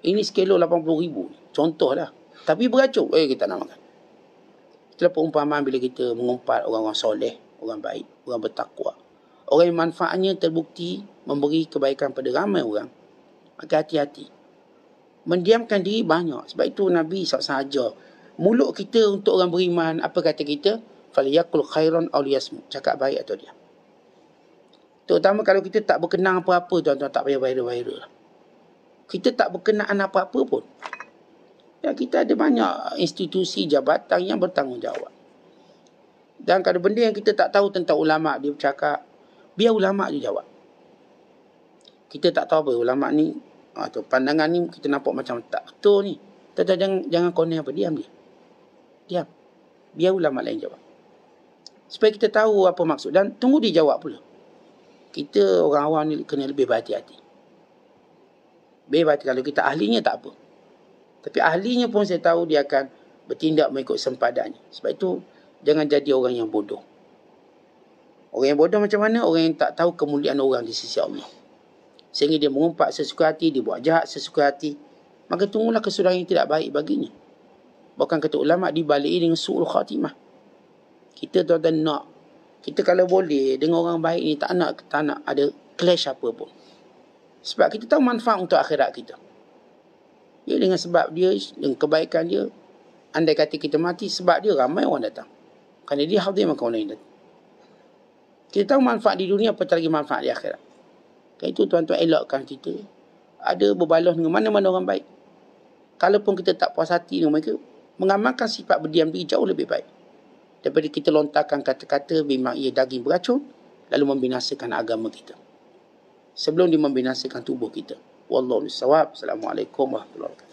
S1: Ini sekilo 80,000. Contoh lah. Tapi beracun. Kita nak makan. Itulah perumpamaan bila kita mengumpat orang-orang soleh, orang baik, orang bertakwa. Orang yang manfaatnya terbukti memberi kebaikan pada ramai orang. Maka hati-hati. Mendiamkan diri banyak. Sebab itu Nabi SAW ajar. Mulut kita untuk orang beriman, apa kata kita? Faliyakul khairan aw liyasmut. Cakap baik atau diam. Terutama kalau kita tak berkenaan apa-apa, tuan-tuan, tak payah viral-viral. Kita tak berkenaan apa-apa pun. Ya, kita ada banyak institusi jabatan yang bertanggungjawab. Dan kalau benda yang kita tak tahu tentang ulama' dia bercakap, biar ulama' dia jawab. Kita tak tahu apa ulama' ni, atau pandangan ni kita nampak macam tak betul ni. Jangan konek apa, diam dia. Diam. Biar ulama' lain jawab. Supaya kita tahu apa maksud. Dan tunggu dia jawab pula. Kita orang awam ni kena lebih berhati-hati. Berhati-hati. Kalau kita ahlinya tak apa. Tapi ahlinya pun saya tahu dia akan bertindak mengikut sempadannya. Sebab itu jangan jadi orang yang bodoh. Orang yang bodoh macam mana? Orang yang tak tahu kemuliaan orang di sisi Allah. Sehingga dia mengumpat sesuka hati, dia buat jahat sesuka hati. Maka tunggulah kesudahan yang tidak baik baginya. Bahkan kata ulama' dibaliki dengan su'ul khatimah. Kita tuan-tuan nak. Kita kalau boleh dengan orang baik ni tak nak ada clash apa pun. Sebab kita tahu manfaat untuk akhirat kita. Ya, dengan sebab dia, dengan kebaikan dia, andai kata kita mati, sebab dia ramai orang datang. Kerana dia hadir maka orang lain datang. Kita tahu manfaat di dunia, apatah lagi manfaat di akhirat. Kerana itu tuan-tuan elokkan kita. Ada berbalah dengan mana-mana orang baik. Kalaupun kita tak puas hati dengan mereka, mengamalkan sifat berdiam diri jauh lebih baik. Daripada kita lontarkan kata-kata memang ia daging beracun, lalu membinasakan agama kita. Sebelum dia membinasakan tubuh kita. Wallahu a'lam. Assalamualaikum warahmatullahi wabarakatuh.